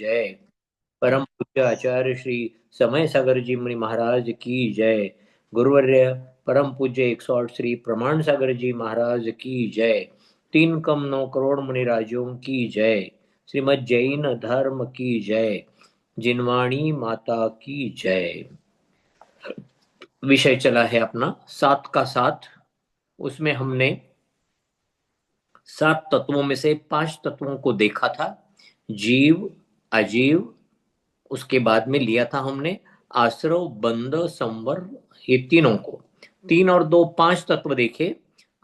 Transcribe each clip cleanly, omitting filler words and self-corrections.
जय। परम पूज्य आचार्य श्री समय सागर जी मुनि महाराज की जय। गुरुवर्य परम पूज्य 108 श्री प्रमाण सागर जी महाराज की जय। 3 कम 9 करोड़ मुनि राजों की जय। श्रीमद जैन धर्म की जय। जिनवाणी माता की जय। विषय चला है अपना 7 का 7। उसमें हमने 7 तत्वों में से 5 तत्वों को देखा था। जीव, अजीव, उसके बाद में लिया था हमने आश्रव, बंध, संवर, ये तीनों को। 3 और 2 5 तत्व देखे।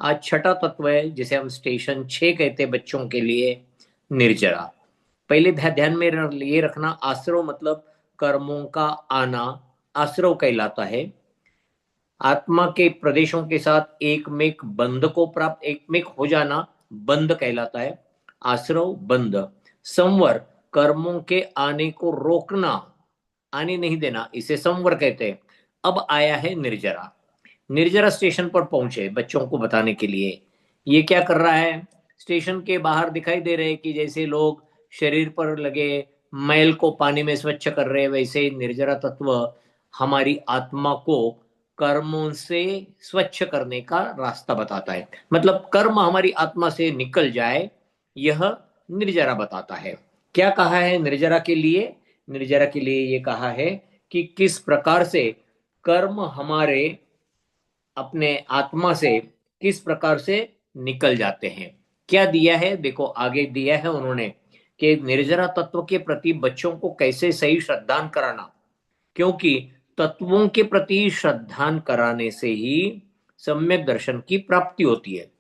आज छठा तत्व है जिसे हम स्टेशन 6 कहते हैं बच्चों के लिए, निर्जरा। पहले ध्यान में ये रखना, आश्रव मतलब कर्मों का आना, आश्रव कहलाता है। आत्मा के प्रदेशों के साथ एकमेक बंध को प्राप्त, एकमेक हो जाना बंध कहलाता है। आश्रव, बंध। संवर कर्मों के आने को रोकना, आने नहीं देना, इसे संवर कहते हैं। अब आया है निर्जरा। निर्जरा स्टेशन पर पहुंचे बच्चों को बताने के लिए। ये क्या कर रहा है? स्टेशन के बाहर दिखाई दे रहे कि जैसे लोग शरीर पर लगे मैल को पानी में स्वच्छ कर रहे हैं, वैसे ही निर्जरा तत्व हमारी आत्मा को कर्मों से स्वच्छ करने का रास्ता बताता है। मतलब कर्म हमारी आत्मा से निकल जाए, यह निर्जरा बताता है। क्या कहा है निर्जरा के लिए? निर्जरा के लिए ये कहा है कि किस प्रकार से कर्म हमारे अपने आत्मा से किस प्रकार से निकल जाते हैं। क्या दिया है देखो, आगे दिया है उन्होंने कि निर्जरा तत्व के प्रति बच्चों को कैसे सही श्रद्धान कराना। क्योंकि तत्वों के प्रति श्रद्धान कराने से ही सम्यक दर्शन की प्राप्ति होती है।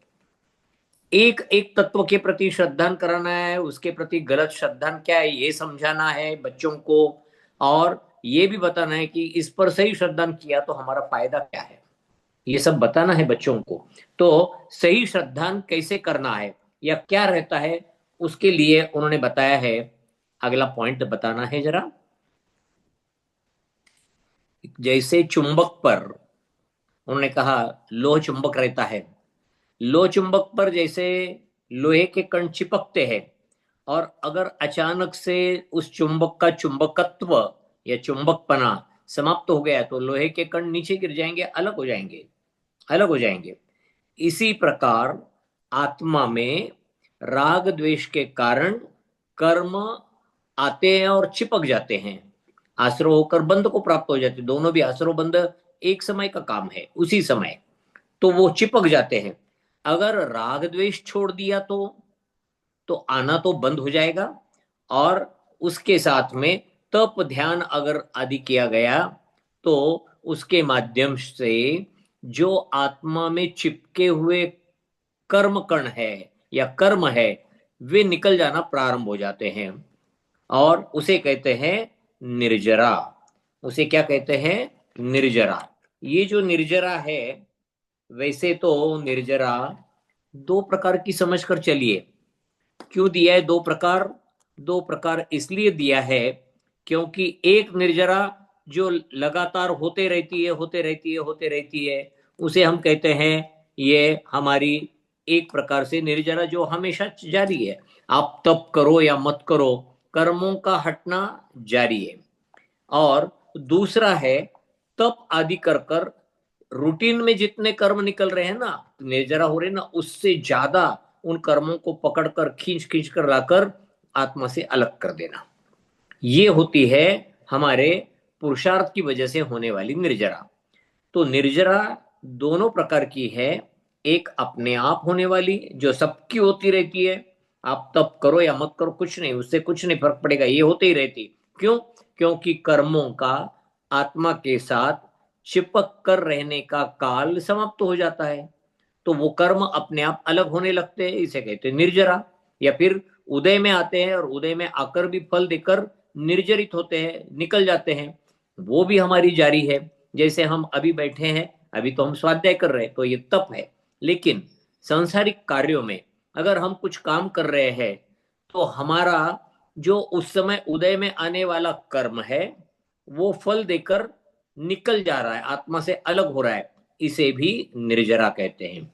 एक एक तत्व के प्रति श्रद्धान कराना है, उसके प्रति गलत श्रद्धान क्या है ये समझाना है बच्चों को, और ये भी बताना है कि इस पर सही श्रद्धान किया तो हमारा फायदा क्या है, ये सब बताना है बच्चों को। तो सही श्रद्धान कैसे करना है या क्या रहता है, उसके लिए उन्होंने बताया है। अगला पॉइंट बताना है जरा। जैसे चुंबक पर उन्होंने कहा लोह चुंबक रहता है। लोह चुंबक पर जैसे लोहे के कण चिपकते हैं, और अगर अचानक से उस चुंबक का चुंबकत्व या चुंबकपना समाप्त हो गया तो लोहे के कण नीचे गिर जाएंगे, अलग हो जाएंगे, अलग हो जाएंगे। इसी प्रकार आत्मा में राग द्वेष के कारण कर्म आते हैं और चिपक जाते हैं, आश्रव होकर बंध को प्राप्त हो जाते हैं। दोनों भी आश्रव बंध एक समय का काम है, उसी समय तो वो चिपक जाते हैं। अगर राग द्वेष छोड़ दिया तो आना तो बंद हो जाएगा, और उसके साथ में तप ध्यान अगर आदि किया गया तो उसके माध्यम से जो आत्मा में चिपके हुए कर्म कण है या कर्म है, वे निकल जाना प्रारंभ हो जाते हैं, और उसे कहते हैं निर्जरा। उसे क्या कहते हैं? निर्जरा। ये जो निर्जरा है, वैसे तो निर्जरा 2 प्रकार की समझ कर चलिए। क्यों दिया है 2 प्रकार? 2 प्रकार इसलिए दिया है क्योंकि एक निर्जरा जो लगातार होते रहती है, होते रहती है, होते रहती है, उसे हम कहते हैं ये हमारी एक प्रकार से निर्जरा जो हमेशा जारी है। आप तप करो या मत करो, कर्मों का हटना जारी है। और दूसरा है तप आदि कर कर रूटीन में जितने कर्म निकल रहे हैं ना, निर्जरा हो रहे हैं ना, उससे ज्यादा उन कर्मों को पकड़कर खींच खींच कर लाकर आत्मा से अलग कर देना, ये होती है हमारे पुरुषार्थ की वजह से होने वाली निर्जरा। तो निर्जरा 2 प्रकार की है। एक अपने आप होने वाली जो सबकी होती रहती है, आप तप करो या मत करो कुछ नहीं, उससे कुछ नहीं फर्क पड़ेगा, ये होते ही रहती। क्यों? क्योंकि कर्मों का आत्मा के साथ चिपक कर रहने का काल समाप्त हो जाता है, तो वो कर्म अपने आप अलग होने लगते हैं, इसे कहते हैं निर्जरा। या फिर उदय में आते हैं और उदय में आकर भी फल देकर निर्जरित होते हैं, निकल जाते हैं, वो भी हमारी जारी है। जैसे हम अभी बैठे हैं, अभी तो हम स्वाध्याय कर रहे हैं, तो ये तप है। लेकिन सांसारिक कार्यों में अगर हम कुछ काम कर रहे हैं तो हमारा जो उस समय उदय में आने वाला कर्म है वो फल देकर निकल जा रहा है, आत्मा से अलग हो रहा है, इसे भी निर्जरा कहते हैं।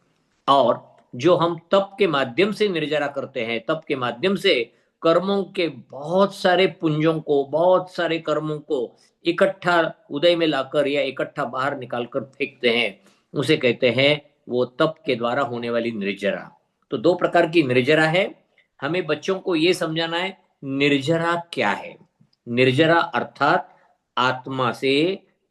और जो हम तप के माध्यम से निर्जरा करते हैं, तप के माध्यम से कर्मों के बहुत सारे पुंजों को, बहुत सारे कर्मों को इकट्ठा उदय में लाकर या इकट्ठा बाहर निकालकर फेंकते हैं, उसे कहते हैं वो तप के द्वारा होने वाली निर्जरा। तो दो प्रकार की निर्जरा है। हमें बच्चों को ये समझाना है निर्जरा क्या है। निर्जरा अर्थात आत्मा से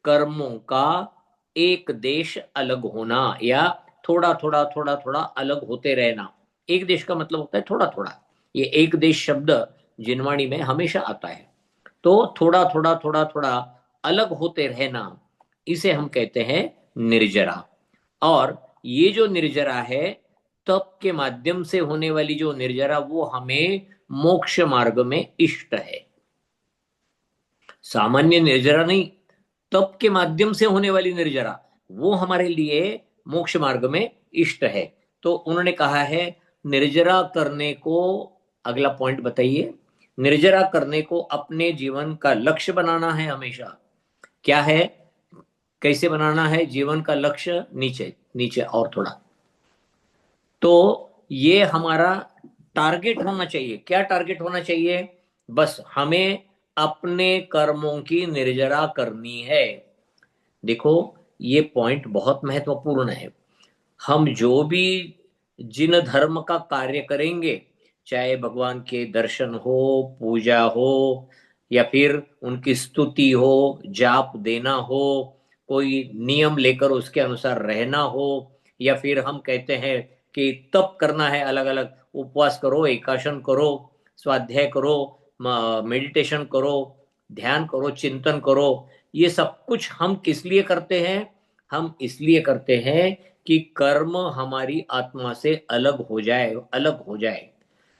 कर्मों का एक देश अलग होना, या थोड़ा थोड़ा थोड़ा थोड़ा अलग होते रहना। एक देश का मतलब होता है थोड़ा थोड़ा। ये एक देश शब्द जिनवाणी में हमेशा आता है। तो थोड़ा थोड़ा थोड़ा थोड़ा अलग होते रहना, इसे हम कहते हैं निर्जरा। और ये जो निर्जरा है, तप के माध्यम से होने वाली जो निर्जरा, वो हमें मोक्ष मार्ग में इष्ट है। सामान्य निर्जरा नहीं, तप के माध्यम से होने वाली निर्जरा, वो हमारे लिए मोक्ष मार्ग में इष्ट है। तो उन्होंने कहा है निर्जरा करने को, अगला पॉइंट बताइए, निर्जरा करने को अपने जीवन का लक्ष्य बनाना है हमेशा। क्या है, कैसे बनाना है जीवन का लक्ष्य? नीचे नीचे और थोड़ा। तो ये हमारा टारगेट होना चाहिए। क्या टारगेट होना चाहिए? बस हमें अपने कर्मों की निर्जरा करनी है। देखो, ये पॉइंट बहुत महत्वपूर्ण है। हम जो भी जिन धर्म का कार्य करेंगे, चाहे भगवान के दर्शन हो, पूजा हो, या फिर उनकी स्तुति हो, जाप देना हो, कोई नियम लेकर उसके अनुसार रहना हो, या फिर हम कहते हैं कि तप करना है, अलग अलग उपवास करो, एकाशन करो, स्वाध्याय करो, मेडिटेशन करो, ध्यान करो, चिंतन करो, ये सब कुछ हम किस लिए करते हैं? हम इसलिए करते हैं कि कर्म हमारी आत्मा से अलग हो जाए, अलग हो जाए।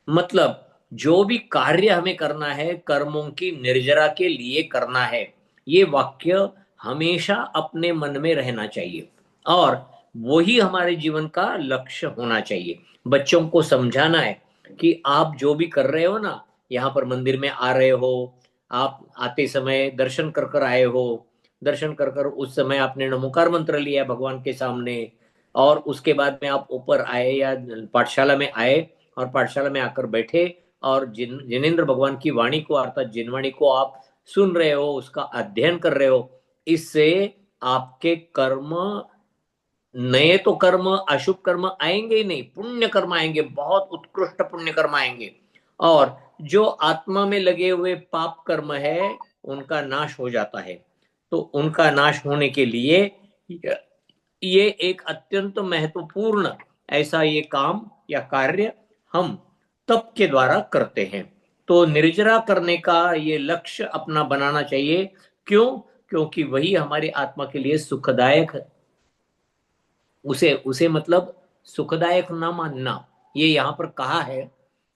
मतलब जो भी कार्य हमें करना है, कर्मों की निर्जरा के लिए करना है। ये वाक्य हमेशा अपने मन में रहना चाहिए, और वही हमारे जीवन का लक्ष्य होना चाहिए। बच्चों को समझाना है कि आप जो भी कर रहे हो ना, यहाँ पर मंदिर में आ रहे हो, आप आते समय दर्शन कर कर आए हो, दर्शन कर कर उस समय आपने नमोकार मंत्र लिया भगवान के सामने, और उसके बाद में आप ऊपर आए या पाठशाला में आए, और पाठशाला में आकर बैठे, और जिनेन्द्र भगवान की वाणी को अर्थात जिनवाणी को आप सुन रहे हो, उसका अध्ययन कर रहे हो। इससे आपके कर्म, नए तो कर्म, अशुभ कर्म आएंगे ही नहीं, पुण्य कर्म आएंगे, बहुत उत्कृष्ट पुण्य कर्म आएंगे। और जो आत्मा में लगे हुए पाप कर्म है, उनका नाश हो जाता है। तो उनका नाश होने के लिए ये एक अत्यंत महत्वपूर्ण ऐसा ये काम या कार्य हम तप के द्वारा करते हैं। तो निर्जरा करने का ये लक्ष्य अपना बनाना चाहिए। क्यों? क्योंकि वही हमारी आत्मा के लिए सुखदायक है। उसे उसे मतलब सुखदायक ना मानना, ये यहां पर कहा है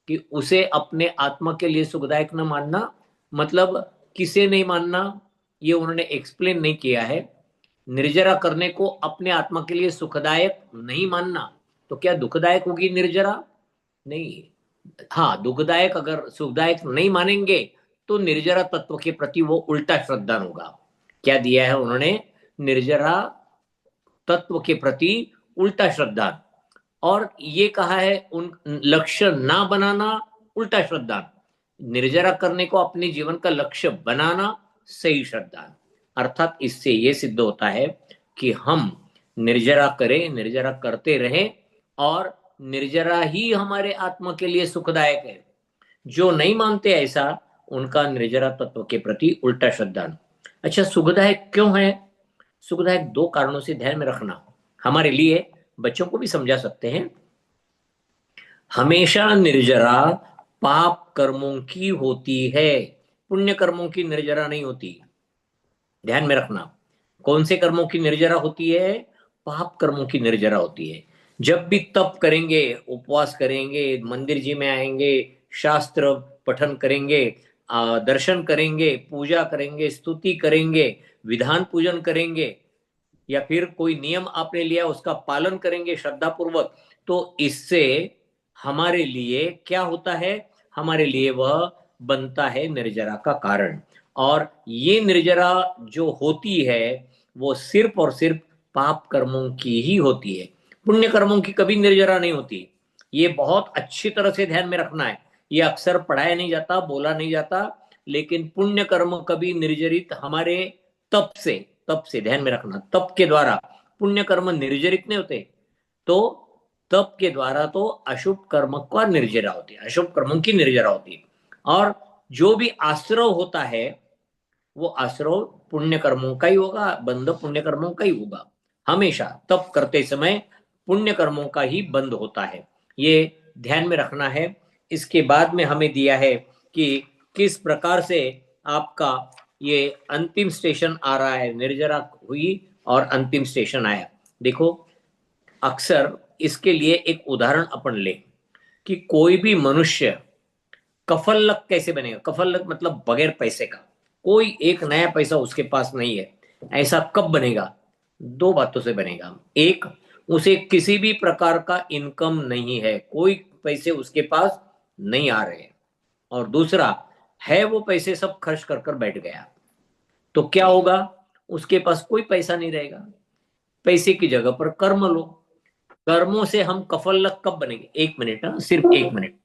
कि उसे अपने आत्मा के लिए सुखदायक ना मानना, मतलब किसे नहीं मानना, ये उन्होंने एक्सप्लेन नहीं किया है। निर्जरा करने को अपने आत्मा के लिए सुखदायक नहीं मानना, तो क्या दुखदायक होगी निर्जरा? नहीं। हाँ, दुखदायक, अगर सुखदायक नहीं मानेंगे तो निर्जरा तत्व के प्रति वो उल्टा श्रद्धान होगा। क्या दिया है उन्होंने? निर्जरा तत्व के प्रति उल्टा श्रद्धा। और ये कहा है उन लक्ष्य ना बनाना, उल्टा श्रद्धा। निर्जरा करने को अपने जीवन का लक्ष्य बनाना, सही श्रद्धा। अर्थात इससे ये सिद्ध होता है कि हम निर्जरा करें, निर्जरा करते रहें, और निर्जरा ही हमारे आत्मा के लिए सुखदायक है। जो नहीं मानते ऐसा, उनका निर्जरा तत्व के प्रति उल्टा श्रद्धा। अच्छा, सुखदायक क्यों है? सुखदायक दो कारणों से ध्यान में रखना, हमारे लिए, बच्चों को भी समझा सकते हैं। हमेशा निर्जरा पाप कर्मों की होती है, पुण्य कर्मों की निर्जरा नहीं होती। ध्यान में रखना, कौन से कर्मों की निर्जरा होती है? पाप कर्मों की निर्जरा होती है। जब भी तप करेंगे, उपवास करेंगे, मंदिर जी में आएंगे, शास्त्र पठन करेंगे, दर्शन करेंगे, पूजा करेंगे, स्तुति करेंगे, विधान पूजन करेंगे, या फिर कोई नियम आपने लिया उसका पालन करेंगे श्रद्धा पूर्वक, तो इससे हमारे लिए क्या होता है? हमारे लिए वह बनता है निर्जरा का कारण। और ये निर्जरा जो होती है, वो सिर्फ और सिर्फ पाप कर्मों की ही होती है, पुण्य कर्मों की कभी निर्जरा नहीं होती। ये बहुत अच्छी तरह से ध्यान में रखना है। ये अक्सर पढ़ाया नहीं जाता, बोला नहीं जाता, लेकिन पुण्य कर्म कभी निर्जरित हमारे तप से, तप से ध्यान में रखना, तप के द्वारा पुण्य कर्म निर्जरित नहीं होते। तो तप के द्वारा तो अशुभ कर्म का निर्जरा होती है, अशुभ कर्मों की निर्जरा होती है। और जो भी आश्रव होता है वो आश्रव पुण्य कर्मों का ही होगा, बंध पुण्य कर्मों का ही होगा। हमेशा तप करते समय पुण्य कर्मों का ही बंध होता है, ये ध्यान में रखना है। इसके बाद में हमें दिया है कि किस प्रकार से आपका ये अंतिम स्टेशन आ रहा है, निर्जरा हुई और अंतिम स्टेशन आया। देखो, अक्सर इसके लिए एक उदाहरण अपन ले कि कोई भी मनुष्य कफल्लक कैसे बनेगा। कफल्लक मतलब बगैर पैसे का, कोई एक नया पैसा उसके पास नहीं है, ऐसा कब बनेगा? दो बातों से बनेगा। एक, उसे किसी भी प्रकार का इनकम नहीं है, कोई पैसे उसके पास नहीं आ रहे। और दूसरा है, वो पैसे सब खर्च कर कर बैठ गया, तो क्या होगा? उसके पास कोई पैसा नहीं रहेगा। पैसे की जगह पर कर्म लो। कर्मों से हम कफल्लक कब बनेंगे? एक मिनट, हाँ, सिर्फ एक मिनट।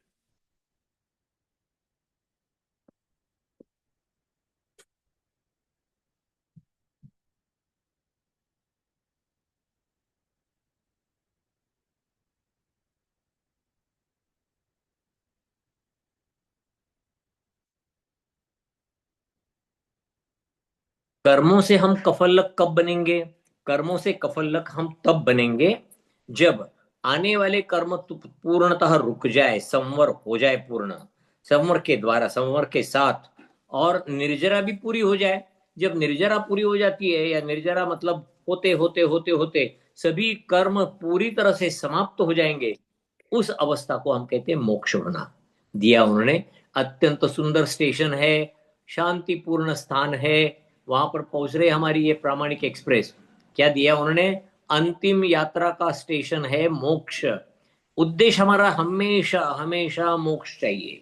कर्मों से हम कफल्लक कब बनेंगे? कर्मों से कफल्लक हम तब बनेंगे जब आने वाले कर्म पूर्णतः रुक जाए, संवर हो जाए पूर्ण, संवर के द्वारा, संवर के साथ, और निर्जरा भी पूरी हो जाए। जब निर्जरा पूरी हो जाती है, या निर्जरा मतलब होते होते होते होते सभी कर्म पूरी तरह से समाप्त हो जाएंगे, उस अवस्था को हम कहते हैं मोक्ष होना। दिया उन्होंने, अत्यंत सुंदर स्टेशन है, शांतिपूर्ण स्थान है, वहां पर पहुंच रहे हमारी ये प्रामाणिक एक्सप्रेस। क्या दिया उन्होंने? अंतिम यात्रा का स्टेशन है मोक्ष। उद्देश्य हमारा हमेशा हमेशा मोक्ष चाहिए,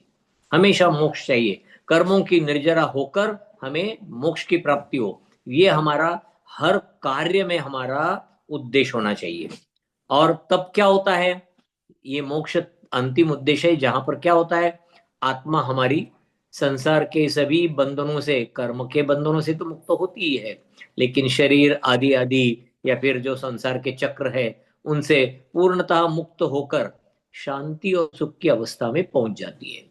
हमेशा मोक्ष चाहिए। कर्मों की निर्जरा होकर हमें मोक्ष की प्राप्ति हो, ये हमारा हर कार्य में हमारा उद्देश्य होना चाहिए। और तब क्या होता है? ये मोक्ष अंतिम उद्देश्य है, जहां पर क्या होता है? आत्मा हमारी संसार के सभी बंधनों से, कर्म के बंधनों से तो मुक्त होती ही है, लेकिन शरीर आदि आदि या फिर जो संसार के चक्र है, उनसे पूर्णतः मुक्त होकर शांति और सुख की अवस्था में पहुंच जाती है।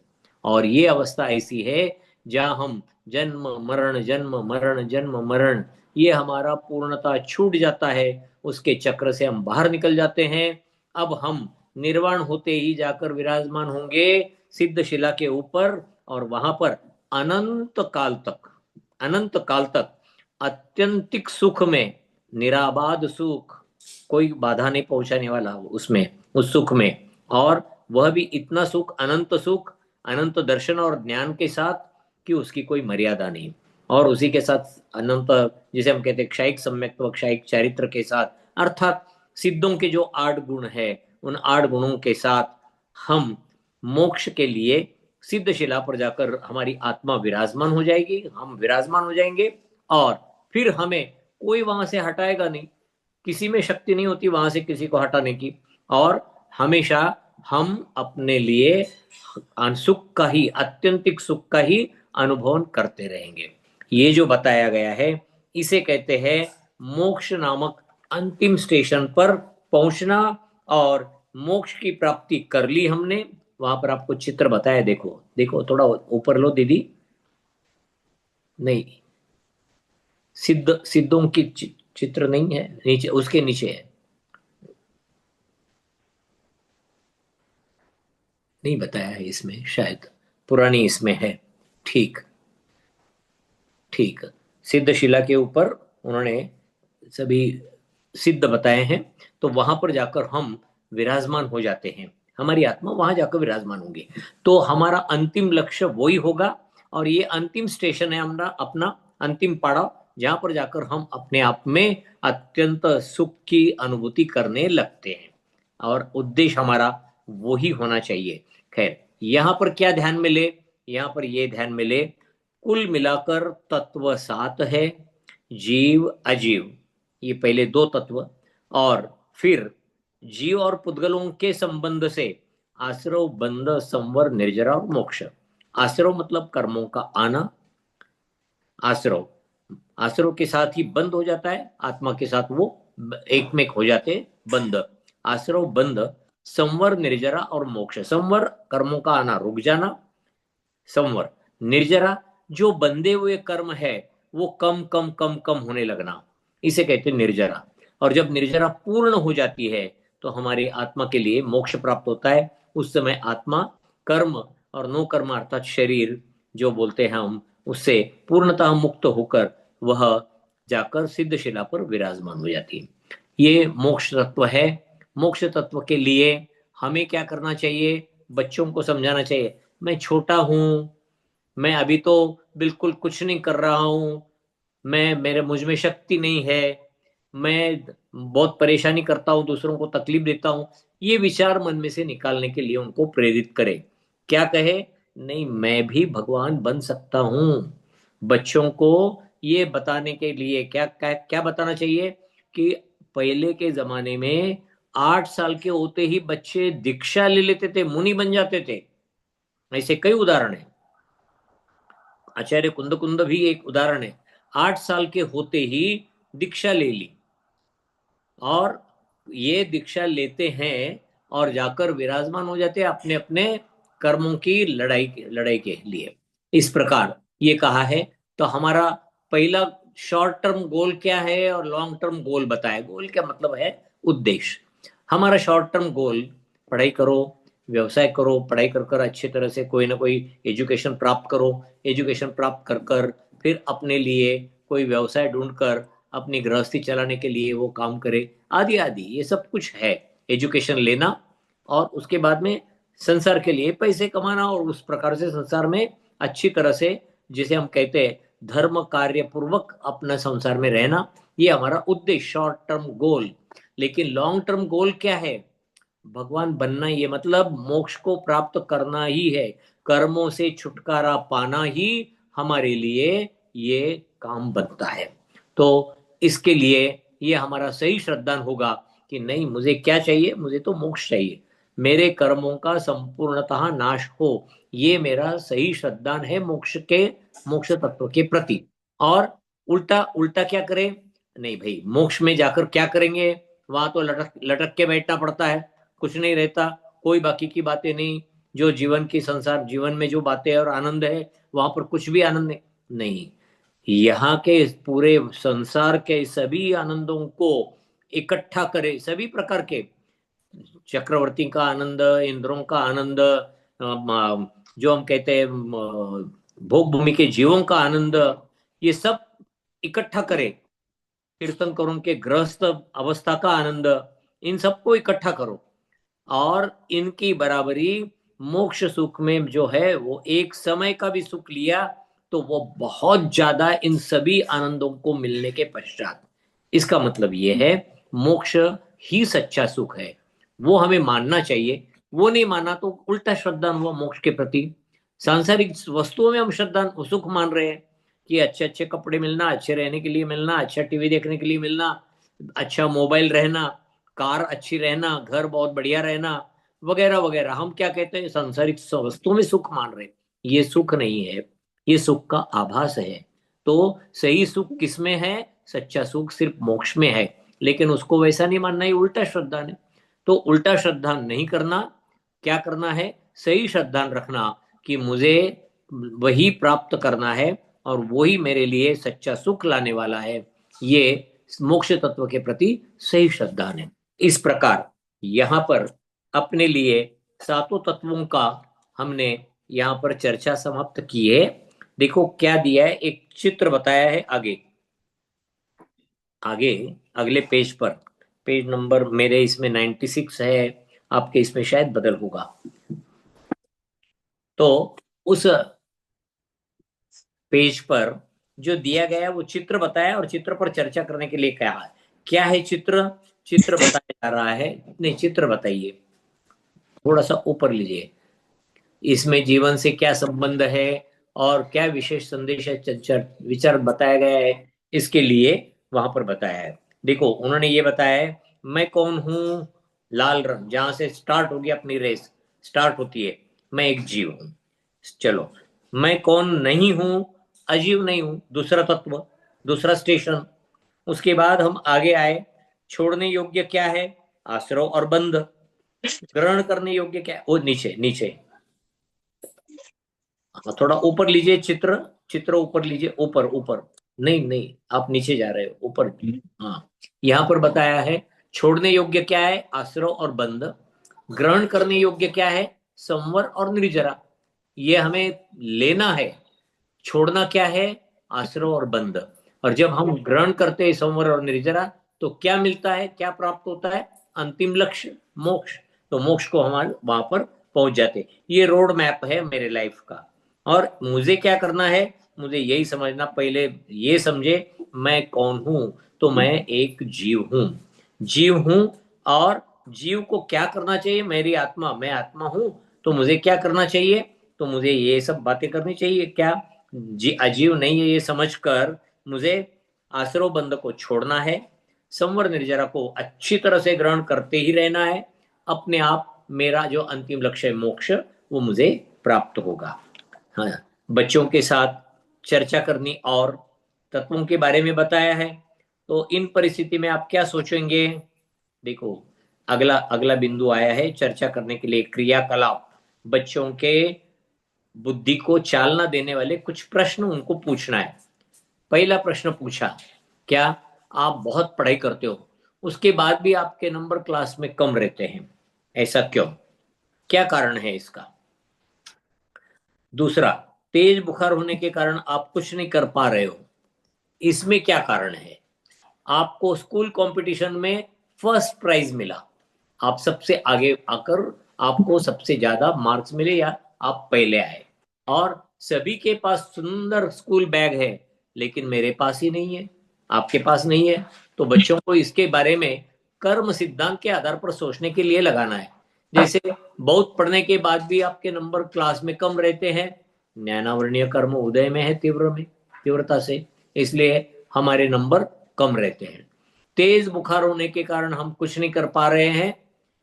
और ये अवस्था ऐसी है जहां हम जन्म मरण, जन्म मरण, जन्म मरण, ये हमारा पूर्णतः छूट जाता है, उसके चक्र से हम बाहर निकल जाते हैं। अब हम निर्वाण होते ही जाकर विराजमान होंगे सिद्ध शिला के ऊपर, और वहां पर अनंत काल तक, अनंत काल तक अत्यंतिक सुख में, निराबाद सुख, कोई बाधा नहीं पहुंचाने वाला उसमें, उस सुख में। और वह भी इतना सुख, अनंत सुख, अनंत दर्शन और ज्ञान के साथ कि उसकी कोई मर्यादा नहीं। और उसी के साथ अनंत, जिसे हम कहते हैं क्षयिक सम्यक्त्व, क्षयिक चारित्र के साथ, अर्थात सिद्धों के जो 8 गुण है, उन 8 गुणों के साथ हम मोक्ष के लिए सिद्ध शिला पर जाकर हमारी आत्मा विराजमान हो जाएगी, हम विराजमान हो जाएंगे। और फिर हमें कोई वहां से हटाएगा नहीं, किसी में शक्ति नहीं होती वहां से किसी को हटाने की। और हमेशा हम अपने लिए सुख का ही, अत्यंतिक सुख का ही अनुभव करते रहेंगे। ये जो बताया गया है, इसे कहते हैं मोक्ष नामक अंतिम स्टेशन पर पहुंचना। और मोक्ष की प्राप्ति कर ली हमने। वहां पर आपको चित्र बताया, देखो देखो, थोड़ा ऊपर लो दीदी। नहीं, सिद्धों की चित्र नहीं है, नीचे, उसके नीचे है। नहीं बताया है इसमें शायद, पुरानी इसमें है। ठीक, ठीक। सिद्ध शिला के ऊपर उन्होंने सभी सिद्ध बताए हैं, तो वहां पर जाकर हम विराजमान हो जाते हैं, हमारी आत्मा वहां जाकर विराजमान होगी। तो हमारा अंतिम लक्ष्य वही होगा। और ये अंतिम स्टेशन है हमारा, अपना अंतिम पड़ाव, जहां पर जाकर हम अपने आप में अत्यंत सुख की अनुभूति करने लगते हैं। और उद्देश्य हमारा वही होना चाहिए। खैर, यहां पर क्या ध्यान में ले? यहां पर ये ध्यान में ले, कुल मिलाकर तत्व 7 है, जीव अजीव, ये पहले 2 तत्व। और फिर जीव और पुद्गलों के संबंध से आश्रव, बंध, संवर, निर्जरा और मोक्ष। आश्रव मतलब कर्मों का आना। आश्रव, आश्रव के साथ ही बंद हो जाता है, आत्मा के साथ वो एक में हो जाते हैं, बंद। आश्रव, बंध, संवर, निर्जरा और मोक्ष। संवर कर्मों का आना, रुक जाना। संवर, निर्जरा जो बंधे हुए कर्म है वो कम कम कम कम होने लगना, इसे कहते हैं निर्जरा। और जब निर्जरा पूर्ण हो जाती है तो हमारी आत्मा के लिए मोक्ष प्राप्त होता है। उस समय आत्मा कर्म और नो कर्म अर्थात शरीर जो बोलते हैं हम, उससे पूर्णतः मुक्त होकर वह जाकर सिद्धशिला पर विराजमान हो जाती है। ये मोक्ष तत्व है। मोक्ष तत्व के लिए हमें क्या करना चाहिए? बच्चों को समझाना चाहिए, मैं छोटा हूं, मैं अभी तो बिल्कुल कुछ नहीं कर रहा हूं, मैं मेरे मुझ में शक्ति नहीं है, मैं बहुत परेशानी करता हूं, दूसरों को तकलीफ देता हूं। ये विचार मन में से निकालने के लिए उनको प्रेरित करे। क्या कहे? नहीं, मैं भी भगवान बन सकता हूं। बच्चों को ये बताने के लिए क्या क्या, क्या बताना चाहिए कि पहले के जमाने में 8 साल के होते ही बच्चे दीक्षा ले लेते थे, मुनि बन जाते थे। ऐसे कई उदाहरण है। आचार्य कुंद कुंद भी एक उदाहरण है। 8 साल के होते ही दीक्षा ले ली, और ये दीक्षा लेते हैं और जाकर विराजमान हो जाते हैं अपने अपने कर्मों की लड़ाई के लिए। इस प्रकार ये कहा है। तो हमारा पहला शॉर्ट टर्म गोल क्या है और लॉन्ग टर्म गोल बताया। गोल क्या मतलब है? उद्देश्य। हमारा शॉर्ट टर्म गोल, पढ़ाई करो, व्यवसाय करो, पढ़ाई कर कर अच्छी तरह से कोई ना कोई एजुकेशन प्राप्त करो। एजुकेशन प्राप्त कर कर फिर अपने लिए कोई व्यवसाय ढूंढकर अपनी गृहस्थी चलाने के लिए वो काम करे, आदि आदि, ये सब कुछ है। एजुकेशन लेना और उसके बाद में संसार के लिए पैसे कमाना, और उस प्रकार से संसार में अच्छी तरह से, जिसे हम कहते हैं धर्म कार्य पूर्वक अपना संसार में रहना, ये हमारा उद्देश्य, शॉर्ट टर्म गोल। लेकिन लॉन्ग टर्म गोल क्या है? भगवान बनना, ये मतलब मोक्ष को प्राप्त करना ही है। कर्मों से छुटकारा पाना ही हमारे लिए ये काम बनता है। तो इसके लिए ये हमारा सही श्रद्धान होगा कि नहीं, मुझे क्या चाहिए? मुझे तो मोक्ष चाहिए, मेरे कर्मों का संपूर्णतः नाश हो, ये मेरा सही श्रद्धान है मोक्ष के, मोक्ष तत्व के प्रति। और उल्टा उल्टा क्या करें? नहीं भाई, मोक्ष में जाकर क्या करेंगे? वहां तो लटक लटक के बैठना पड़ता है, कुछ नहीं रहता, कोई बाकी की बातें नहीं। जो जीवन की, संसार जीवन में जो बातें और आनंद है, वहां पर कुछ भी आनंद नहीं। यहाँ के पूरे संसार के सभी आनंदों को इकट्ठा करे, सभी प्रकार के, चक्रवर्ती का आनंद, इंद्रों का आनंद, जो हम कहते हैं भोग भूमि के जीवों का आनंद, ये सब इकट्ठा करे। तीर्थंकरों के गृहस्थ अवस्था का आनंद, इन सबको इकट्ठा करो, और इनकी बराबरी मोक्ष सुख में जो है, वो एक समय का भी सुख लिया तो वो बहुत ज्यादा इन सभी आनंदों को मिलने के पश्चात। इसका मतलब ये है, मोक्ष ही सच्चा सुख है, वो हमें मानना चाहिए। वो नहीं माना तो उल्टा श्रद्धा हुआ मोक्ष के प्रति। सांसारिक वस्तुओं में हम श्रद्धा सुख मान रहे हैं कि अच्छे अच्छे कपड़े मिलना, अच्छे रहने के लिए मिलना, अच्छा टीवी देखने के लिए मिलना, अच्छा मोबाइल रहना, कार अच्छी रहना, घर बहुत बढ़िया रहना, वगैरह वगैरह। हम क्या कहते हैं? सांसारिक वस्तुओं में सुख मान रहे हैं। ये सुख नहीं है, ये सुख का आभास है। तो सही सुख किसमें है? सच्चा सुख सिर्फ मोक्ष में है। लेकिन उसको वैसा नहीं मानना, ये उल्टा श्रद्धा है। तो उल्टा श्रद्धा नहीं करना, क्या करना है? सही श्रद्धा रखना कि मुझे वही प्राप्त करना है और वही मेरे लिए सच्चा सुख लाने वाला है। ये मोक्ष तत्व के प्रति सही श्रद्धा है। इस प्रकार यहाँ पर अपने लिए सातों तत्वों का हमने यहाँ पर चर्चा समाप्त की है। देखो क्या दिया है, एक चित्र बताया है आगे। आगे अगले पेज पर, पेज नंबर मेरे इसमें 96 है, आपके इसमें शायद बदल होगा। तो उस पेज पर जो दिया गया है वो चित्र बताया, और चित्र पर चर्चा करने के लिए कहा है। क्या है चित्र? चित्र बताया जा रहा है। नहीं, चित्र बताइए, थोड़ा सा ऊपर लीजिए। इसमें जीवन से क्या संबंध है और क्या विशेष संदेश है, विचार बताया गया है, इसके लिए वहां पर बताया है। देखो उन्होंने ये बताया है, मैं कौन हूं, लाल रंग, जहां से स्टार्ट होगी अपनी रेस, स्टार्ट होती है, मैं एक जीव हूं। चलो, मैं कौन नहीं हूं? अजीव नहीं हूं, दूसरा तत्व, दूसरा स्टेशन। उसके बाद हम आगे आए, छोड़ने योग्य क्या है? आश्रव और बंध। ग्रहण करने योग्य क्या है? वो नीचे नीचे, हाँ, थोड़ा ऊपर लीजिए चित्र, चित्र ऊपर लीजिए, ऊपर ऊपर, नहीं नहीं, आप नीचे जा रहे हो, ऊपर। हाँ, यहाँ पर बताया है, छोड़ने योग्य क्या है? आश्रव और बंध। ग्रहण करने योग्य क्या है? संवर और निर्जरा। ये हमें लेना है। छोड़ना क्या है? आश्रव और बंध। और जब हम ग्रहण करते हैं संवर और निर्जरा, तो क्या मिलता है, क्या प्राप्त होता है? अंतिम लक्ष्य मोक्ष। तो मोक्ष को हम वहां पर पहुंच जाते। ये रोड मैप है मेरे लाइफ का। और मुझे क्या करना है? मुझे यही समझना, पहले ये समझे मैं कौन हूं। तो मैं एक जीव हूं, जीव हूं। और जीव को क्या करना चाहिए? मेरी आत्मा, मैं आत्मा हूं, तो मुझे क्या करना चाहिए? तो मुझे ये सब बातें करनी चाहिए, क्या जी अजीव नहीं है ये समझकर मुझे आश्रव बंध को छोड़ना है, संवर निर्जरा को अच्छी तरह से ग्रहण करते ही रहना है। अपने आप मेरा जो अंतिम लक्ष्य है मोक्ष, वो मुझे प्राप्त होगा। हाँ, बच्चों के साथ चर्चा करनी और तत्वों के बारे में बताया है। तो इन परिस्थिति में आप क्या सोचेंगे? देखो, अगला अगला बिंदु आया है चर्चा करने के लिए, क्रियाकलाप। बच्चों के बुद्धि को चालना देने वाले कुछ प्रश्न उनको पूछना है। पहला प्रश्न पूछा, क्या आप बहुत पढ़ाई करते हो, उसके बाद भी आपके नंबर क्लास में कम रहते हैं? ऐसा क्यों? क्या कारण है इसका? दूसरा, तेज बुखार होने के कारण आप कुछ नहीं कर पा रहे हो, इसमें क्या कारण है? आपको स्कूल कंपटीशन में फर्स्ट प्राइज मिला, आप सबसे आगे आकर आपको सबसे ज्यादा मार्क्स मिले, या आप पहले आए, और सभी के पास सुंदर स्कूल बैग है, लेकिन मेरे पास ही नहीं है, आपके पास नहीं है। तो बच्चों को इसके बारे में कर्म सिद्धांत के आधार पर सोचने के लिए लगाना है। जैसे बहुत पढ़ने के बाद भी आपके नंबर क्लास में कम रहते हैं, ज्ञानावरणीय कर्म उदय में है, तीव्र में, तीव्रता से, इसलिए हमारे नंबर कम रहते हैं। तेज बुखार होने के कारण हम कुछ नहीं कर पा रहे हैं,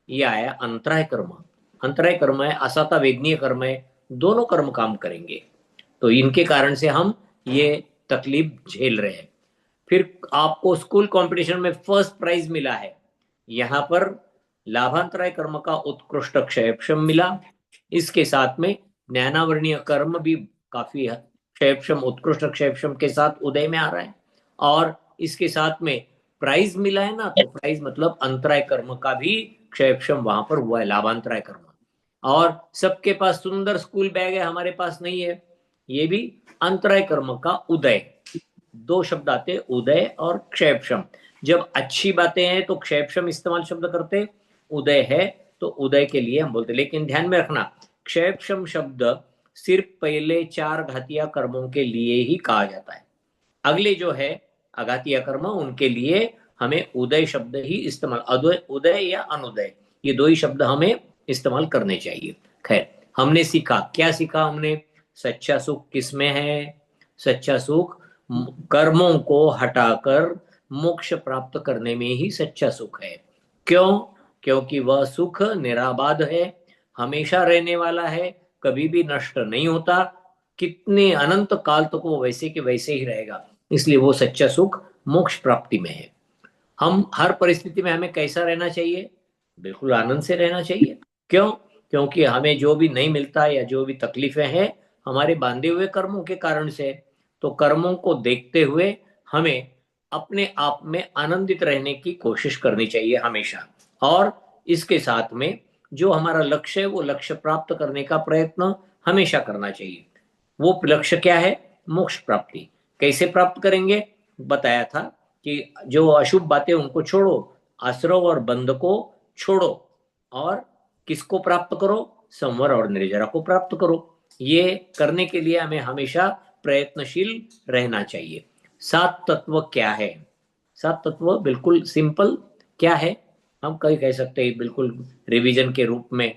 ये आया अंतराय कर्म। अंतराय कर्म है, असाता वेदनीय कर्म है, दोनों कर्म काम करेंगे, तो इनके कारण से हम ये तकलीफ झेल रहे हैं। फिर आपको स्कूल कंपटीशन में फर्स्ट प्राइज मिला है, यहां पर लाभांतराय कर्म का उत्कृष्ट क्षयक्षम मिला। इसके साथ में ज्ञानावरणीय कर्म भी काफी क्षयक्षम, उत्कृष्ट क्षयक्षम के साथ उदय में आ रहा है। और इसके साथ में प्राइज मिला है ना, तो प्राइज मतलब अंतराय कर्म का भी क्षयक्षम वहां पर हुआ है, लाभांतराय कर्म। और सबके पास सुंदर स्कूल बैग है, हमारे पास नहीं है, ये भी अंतराय कर्म का उदय। दो शब्द आते, उदय और क्षयक्षम। जब अच्छी बातें हैं तो क्षयक्षम इस्तेमाल शब्द करते, उदय है तो उदय के लिए हम बोलते। लेकिन ध्यान में रखना, क्षयक्षम शब्द सिर्फ पहले चार घातिया कर्मों के लिए ही कहा जाता है। अगले जो है अघातीय कर्म, उनके लिए हमें उदय शब्द ही इस्तेमाल, उदय उदय या अनुदय, ये दो ही शब्द हमें इस्तेमाल करने चाहिए। खैर, हमने सीखा, क्या सीखा हमने? सच्चा सुख किसमें है? सच्चा सुख कर्मों को हटाकर मोक्ष प्राप्त करने में ही सच्चा सुख है। क्यों? क्योंकि वह सुख निराबाध है, हमेशा रहने वाला है, कभी भी नष्ट नहीं होता, कितने अनंत काल तक वो वैसे के वैसे ही रहेगा। इसलिए वो सच्चा सुख मोक्ष प्राप्ति में है। हम हर परिस्थिति में हमें कैसा रहना चाहिए? बिल्कुल आनंद से रहना चाहिए। क्यों? क्योंकि हमें जो भी नहीं मिलता या जो भी तकलीफें हैं, हमारे बांधे हुए कर्मों के कारण से। तो कर्मों को देखते हुए हमें अपने आप में आनंदित रहने की कोशिश करनी चाहिए हमेशा। और इसके साथ में जो हमारा लक्ष्य है, वो लक्ष्य प्राप्त करने का प्रयत्न हमेशा करना चाहिए। वो लक्ष्य क्या है? मोक्ष प्राप्ति। कैसे प्राप्त करेंगे? बताया था कि जो अशुभ बातें उनको छोड़ो, आश्रव और बंध को छोड़ो, और किसको प्राप्त करो? संवर और निर्जरा को प्राप्त करो। ये करने के लिए हमें हमेशा प्रयत्नशील रहना चाहिए। सात तत्व क्या है? सात तत्व बिल्कुल सिंपल क्या है, हम कहीं कह सकते हैं बिल्कुल रिवीजन के रूप में,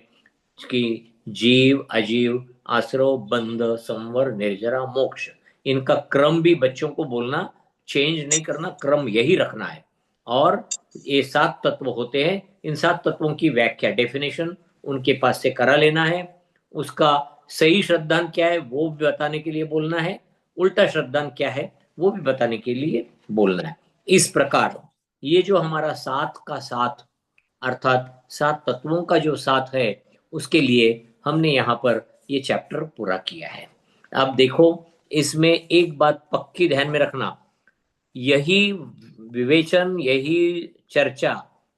कि जीव, अजीव, आश्रव, बंध, संवर, निर्जरा, मोक्ष। इनका क्रम भी बच्चों को बोलना, चेंज नहीं करना, क्रम यही रखना है। और ये सात तत्व होते हैं, इन सात तत्वों की व्याख्या, डेफिनेशन उनके पास से करा लेना है। उसका सही श्रद्धांत क्या है वो भी बताने के लिए बोलना है, उल्टा श्रद्धांत क्या है वो भी बताने के लिए बोलना है। इस प्रकार ये जो हमारा सात का सात अर्थात सात तत्वों का जो साथ है उसके लिए हमने यहाँ पर ये चैप्टर पूरा किया है। अब देखो, इसमें एक बात पक्की ध्यान में रखना, यही विवेचन, यही चर्चा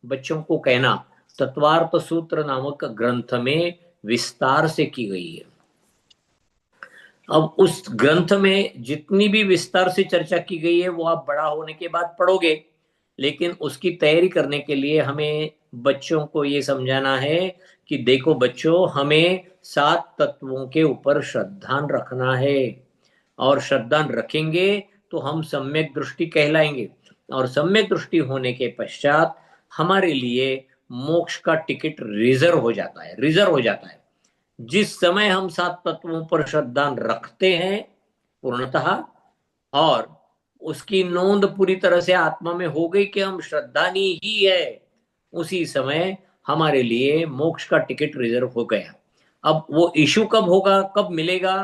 बच्चों को कहना तत्वार्थ सूत्र नामक ग्रंथ में विस्तार से की गई है। अब उस ग्रंथ में जितनी भी विस्तार से चर्चा की गई है वो आप बड़ा होने के बाद पढ़ोगे, लेकिन उसकी तैयारी करने के लिए हमें बच्चों को ये समझाना है कि देखो बच्चों, हमें सात तत्वों के ऊपर श्रद्धान रखना है, और श्रद्धान रखेंगे तो हम सम्यक दृष्टि कहलाएंगे, और सम्यक दृष्टि होने के पश्चात हमारे लिए मोक्ष का टिकट रिजर्व हो जाता है। जिस समय हम सात तत्वों पर श्रद्धान रखते हैं पूर्णतः, और उसकी नोंद पूरी तरह से आत्मा में हो गई कि हम श्रद्धानी ही है, उसी समय हमारे लिए मोक्ष का टिकट रिजर्व हो गया। अब वो इशू कब होगा, कब मिलेगा?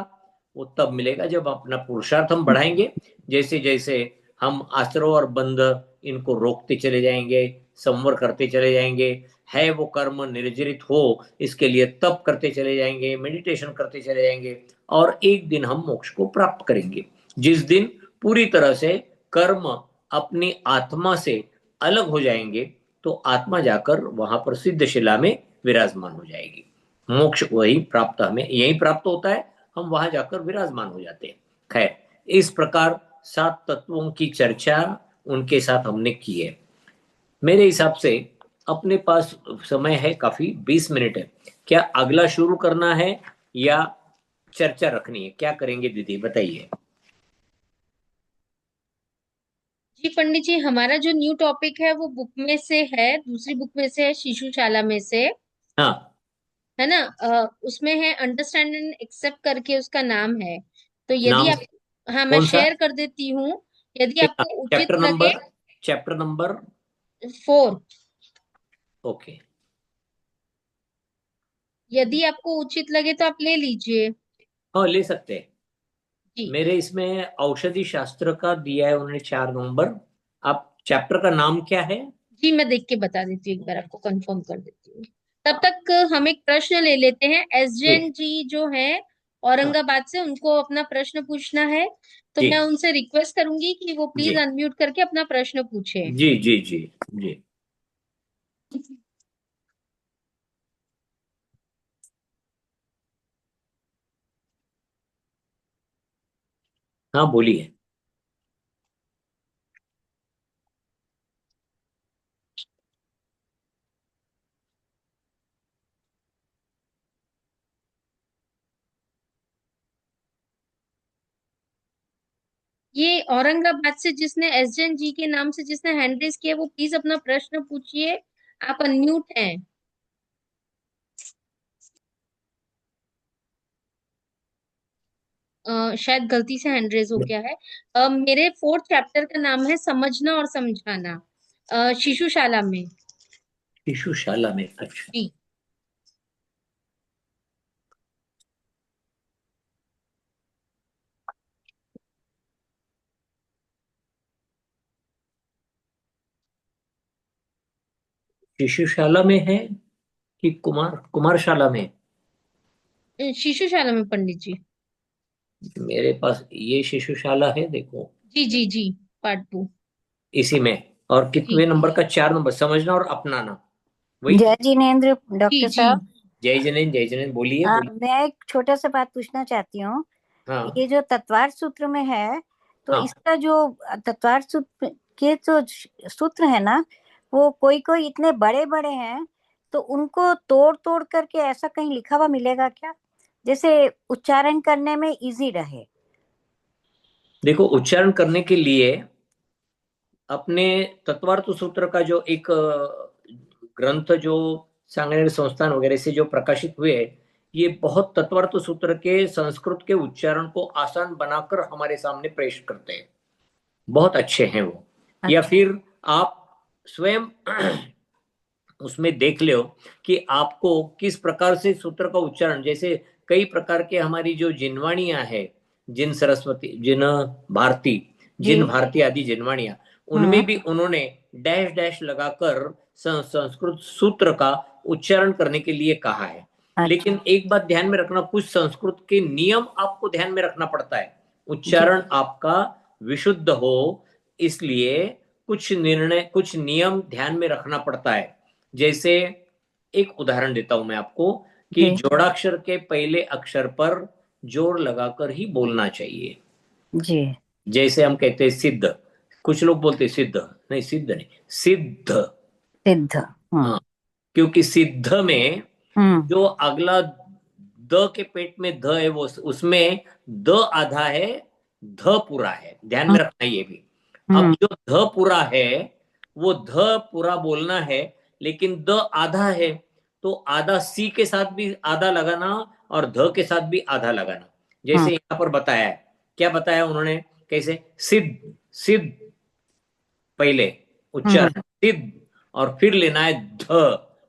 वो तब मिलेगा जब अपना पुरुषार्थ हम बढ़ाएंगे। जैसे जैसे हम आश्रव और बंध इनको रोकते चले जाएंगे, संवर करते चले जाएंगे, है वो कर्म निर्जरित हो इसके लिए तप करते चले जाएंगे, मेडिटेशन करते चले जाएंगे, और एक दिन हम मोक्ष को प्राप्त करेंगे। जिस दिन पूरी तरह से कर्म अपनी आत्मा से अलग हो जाएंगे तो आत्मा जाकर वहां पर सिद्धशिला में विराजमान हो जाएगी। मोक्ष वही प्राप्त, हमें यही प्राप्त होता है, हम वहां जाकर विराजमान हो जाते हैं। खैर, इस प्रकार सात तत्वों की चर्चा उनके साथ हमने की है। मेरे हिसाब से अपने पास समय है काफी, 20 मिनट है। क्या अगला शुरू करना है या चर्चा रखनी है? क्या करेंगे दीदी, बताइए। जी पंडित जी, हमारा जो न्यू टॉपिक है वो बुक में से है, दूसरी बुक में से है, शिशुशाला में से। हाँ, है ना? उसमें है अंडरस्टैंड एंड एक्सेप्ट करके उसका नाम है। तो यदि नाम आप, हाँ मैं कौन सा? शेयर कर देती हूँ, यदि आपको उचित चैप्टर लगे। Number, chapter number. 4। ओके। यदि आपको उचित लगे तो आप ले लीजिए। हाँ, ले सकते हैं। जी। मेरे इसमें औषधि शास्त्र का दिया है उन्होंने 4 नंबर। आप चैप्टर का नाम क्या है? जी मैं देख के बता देती हूँ, एक बार आपको कंफर्म कर देती हूँ। तब तक हम एक प्रश्न ले लेते हैं। जी। एसजैन जी जो है हाँ। औरंगाबाद से, उनको अपना प्रश्न पूछना है। तो जी मैं उनसे रिक्वेस्ट करूंगी कि वो जी प्लीज अनम्यूट करके अपना प्रश्न पूछे। जी जी जी जी। हाँ, बोलिए। ये औरंगाबाद से जिसने एसजैन जी के नाम से जिसने हैंड रेज किया, वो प्लीज अपना प्रश्न पूछिए। आप अनम्यूट हैं। शायद गलती से हैंड रेज हो गया है। मेरे 4th चैप्टर का नाम है समझना और समझाना, शिशुशाला में। शिशुशाला में, अच्छा। जी। शिशुशाला में है कि कुमारशाला में? शिशुशाला में पंडित जी। मेरे पास ये शिशुशाला है, देखो। जी जी जी। पार्ट 2। इसी में। और जी कितने नंबर का? 4 नंबर, समझना और अपनाना, वही। जय जिनेन्द्र जी डॉक्टर जी। साहब। जय जैन, जय जैन, बोलिए बोलिए। मैं एक छोटा सा बात पूछना चाहती हूँ। हाँ ये जो तत्वार सूत्र में है, तो हाँ। इसका जो तत्वार सूत्र के जो सूत्र है ना, वो कोई कोई इतने बड़े बड़े हैं, तो उनको तोड़ तोड़ करके ऐसा कहीं लिखा हुआ मिलेगा क्या, जैसे उच्चारण करने में इजी रहे? देखो, उच्चारण करने के लिए अपने तत्वार्थ सूत्र का जो एक ग्रंथ जो सांगनेर संस्थान वगैरह से जो प्रकाशित हुए, ये बहुत तत्वार्थ सूत्र के संस्कृत के उच्चारण को आसान बनाकर हमारे सामने पेश करते हैं। बहुत अच्छे हैं वो। या अच्छा। फिर आप स्वयं उसमें देख लो कि आपको किस प्रकार से सूत्र का उच्चारण, जैसे कई प्रकार के हमारी जो जिनवाणियां है, जिन सरस्वती, जिन भारती, जिन जी। भारती आदि जिनवाणियां, उनमें भी उन्होंने डैश डैश लगाकर संस्कृत सूत्र का उच्चारण करने के लिए कहा है। अच्छा। लेकिन एक बात ध्यान में रखना, कुछ संस्कृत के नियम आपको ध्यान में रखना पड़ता है, जी। उच्चारण आपका विशुद्ध हो, इसलिए कुछ निर्णय, कुछ नियम ध्यान में रखना पड़ता है। जैसे एक उदाहरण देता हूं मैं आपको कि जी। जोड़ाक्षर के पहले अक्षर पर जोर लगाकर ही बोलना चाहिए। जी। जैसे हम कहते हैं सिद्ध, कुछ लोग बोलते हैं सिद्ध, नहीं सिद्ध नहीं, सिद्ध। सिद्ध। हाँ, क्योंकि सिद्ध में हम्म। जो अगला द के पेट में ध है, वो उसमें द आधा है, ध पूरा है, ध्यान में रखना ये भी। अब जो ध पूरा है वो ध पूरा बोलना है, लेकिन द आधा है, तो आधा सी के साथ भी आधा लगाना और ध के साथ भी आधा लगाना। जैसे यहां पर बताया है, क्या बताया उन्होंने, कैसे, सिद्ध, सिद्ध पहले उच्चारण सिद्ध, और फिर लेना है ध,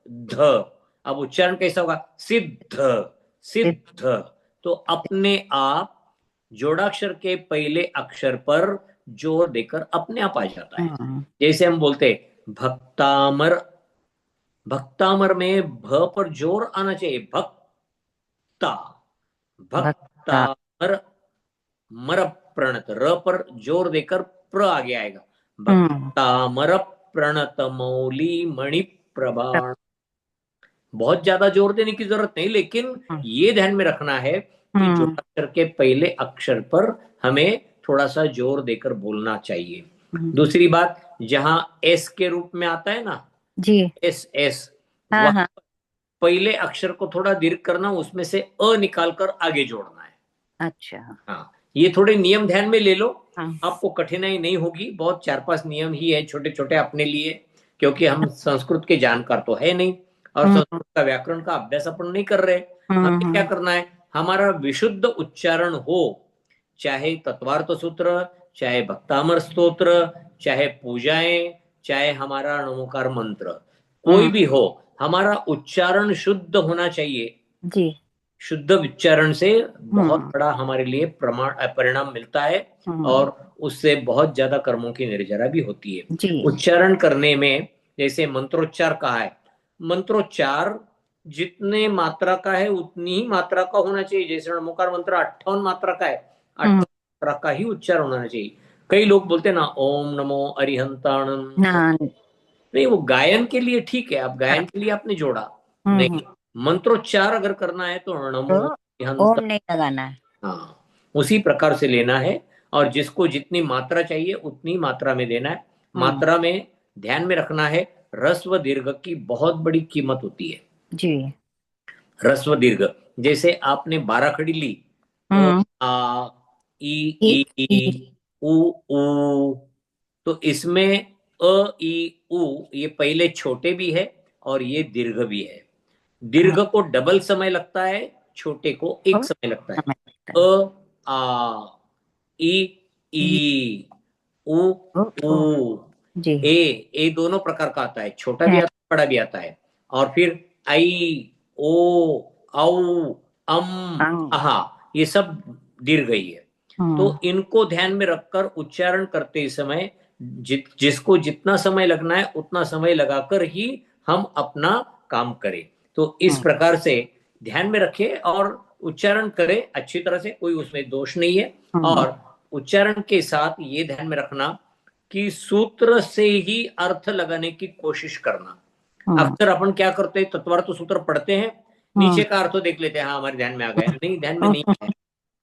ध। अब उच्चारण कैसा होगा, सिद्ध, सिद्ध। तो अपने आप जोड़ाक्षर के पहले अक्षर पर जोर देकर अपने आप आ जाता है। जैसे हम बोलते भक्तामर, भक्तामर में भ पर जोर आना चाहिए, भक्ता, भक्ता। भक्तामर, मर प्रणत, र पर जोर देकर प्र आगे आएगा, भक्तामर प्रणत मौली मणि प्रभाण। बहुत ज्यादा जोर देने की जरूरत नहीं, लेकिन ये ध्यान में रखना है कि जोड़ाक्षर के पहले अक्षर पर हमें थोड़ा सा जोर देकर बोलना चाहिए। दूसरी बात, जहां एस के रूप में आता है ना, जी। एस एस, हाँ, वहां हाँ। पहले अक्षर को थोड़ा दीर्घ करना, उसमें से अ निकालकर आगे जोड़ना है। अच्छा। हाँ, ये थोड़े नियम ध्यान में ले लो, हाँ। आपको कठिनाई नहीं होगी। बहुत 4-5 नियम ही है छोटे छोटे अपने लिए, क्योंकि हम संस्कृत के जानकार तो है नहीं, और संस्कृत का व्याकरण का अभ्यास अपन नहीं कर रहे। हमें क्या करना है, हमारा विशुद्ध उच्चारण हो, चाहे तत्वार्थ सूत्र, चाहे भक्तामर स्तोत्र, चाहे पूजाएं, चाहे हमारा नमोकार मंत्र, कोई भी हो, हमारा उच्चारण शुद्ध होना चाहिए। जी। शुद्ध उच्चारण से बहुत बड़ा हमारे लिए परिणाम मिलता है, और उससे बहुत ज्यादा कर्मों की निर्जरा भी होती है। जी। उच्चारण करने में, जैसे मंत्रोच्चार कहा है, मंत्रोच्चार जितने मात्रा का है उतनी ही मात्रा का होना चाहिए। जैसे नमोकार मंत्र 58 मात्रा का है, 58 मात्रा का ही उच्चारण होना चाहिए। कई लोग बोलते हैं ना, ओम नमो अरिहंताणम, हाँ। नहीं, वो गायन के लिए ठीक है, आप गायन के लिए आपने जोड़ा, नहीं, मंत्रोच्चार अगर करना है तो नमो तो ओम नहीं लगाना है। हाँ, उसी प्रकार से लेना है, और जिसको जितनी मात्रा चाहिए उतनी मात्रा में देना है। मात्रा में ध्यान में रखना है, ह्रस्व दीर्घ की बहुत बड़ी कीमत होती है। जी। ह्रस्व दीर्घ, जैसे आपने 12 खड़ी ली, ओ आ ई ई ई उ ऊ, तो इसमें अ ई उ ये पहले छोटे भी है और ये दीर्घ भी है। दीर्घ को डबल समय लगता है, छोटे को एक समय लगता है। अ आ ई ई उ ऊ, जी। ए दोनों प्रकार का आता है, छोटा भी आता है, बड़ा भी आता है। और फिर आई, ओ, औ, आहा, ये सब दीर्घ ही है। तो इनको ध्यान में रखकर उच्चारण करते समय जिसको जितना समय लगना है उतना समय लगाकर ही हम अपना काम करें। तो इस प्रकार से ध्यान में रखें और उच्चारण करें अच्छी तरह से, कोई उसमें दोष नहीं है। और उच्चारण के साथ ये ध्यान में रखना कि सूत्र से ही अर्थ लगाने की कोशिश करना। अक्सर अपन क्या करते हैं, तत्वार्थ सूत्र पढ़ते हैं, नीचे का अर्थ देख लेते हैं, हाँ हमारे ध्यान में आ गया, नहीं, ध्यान में नहीं आया,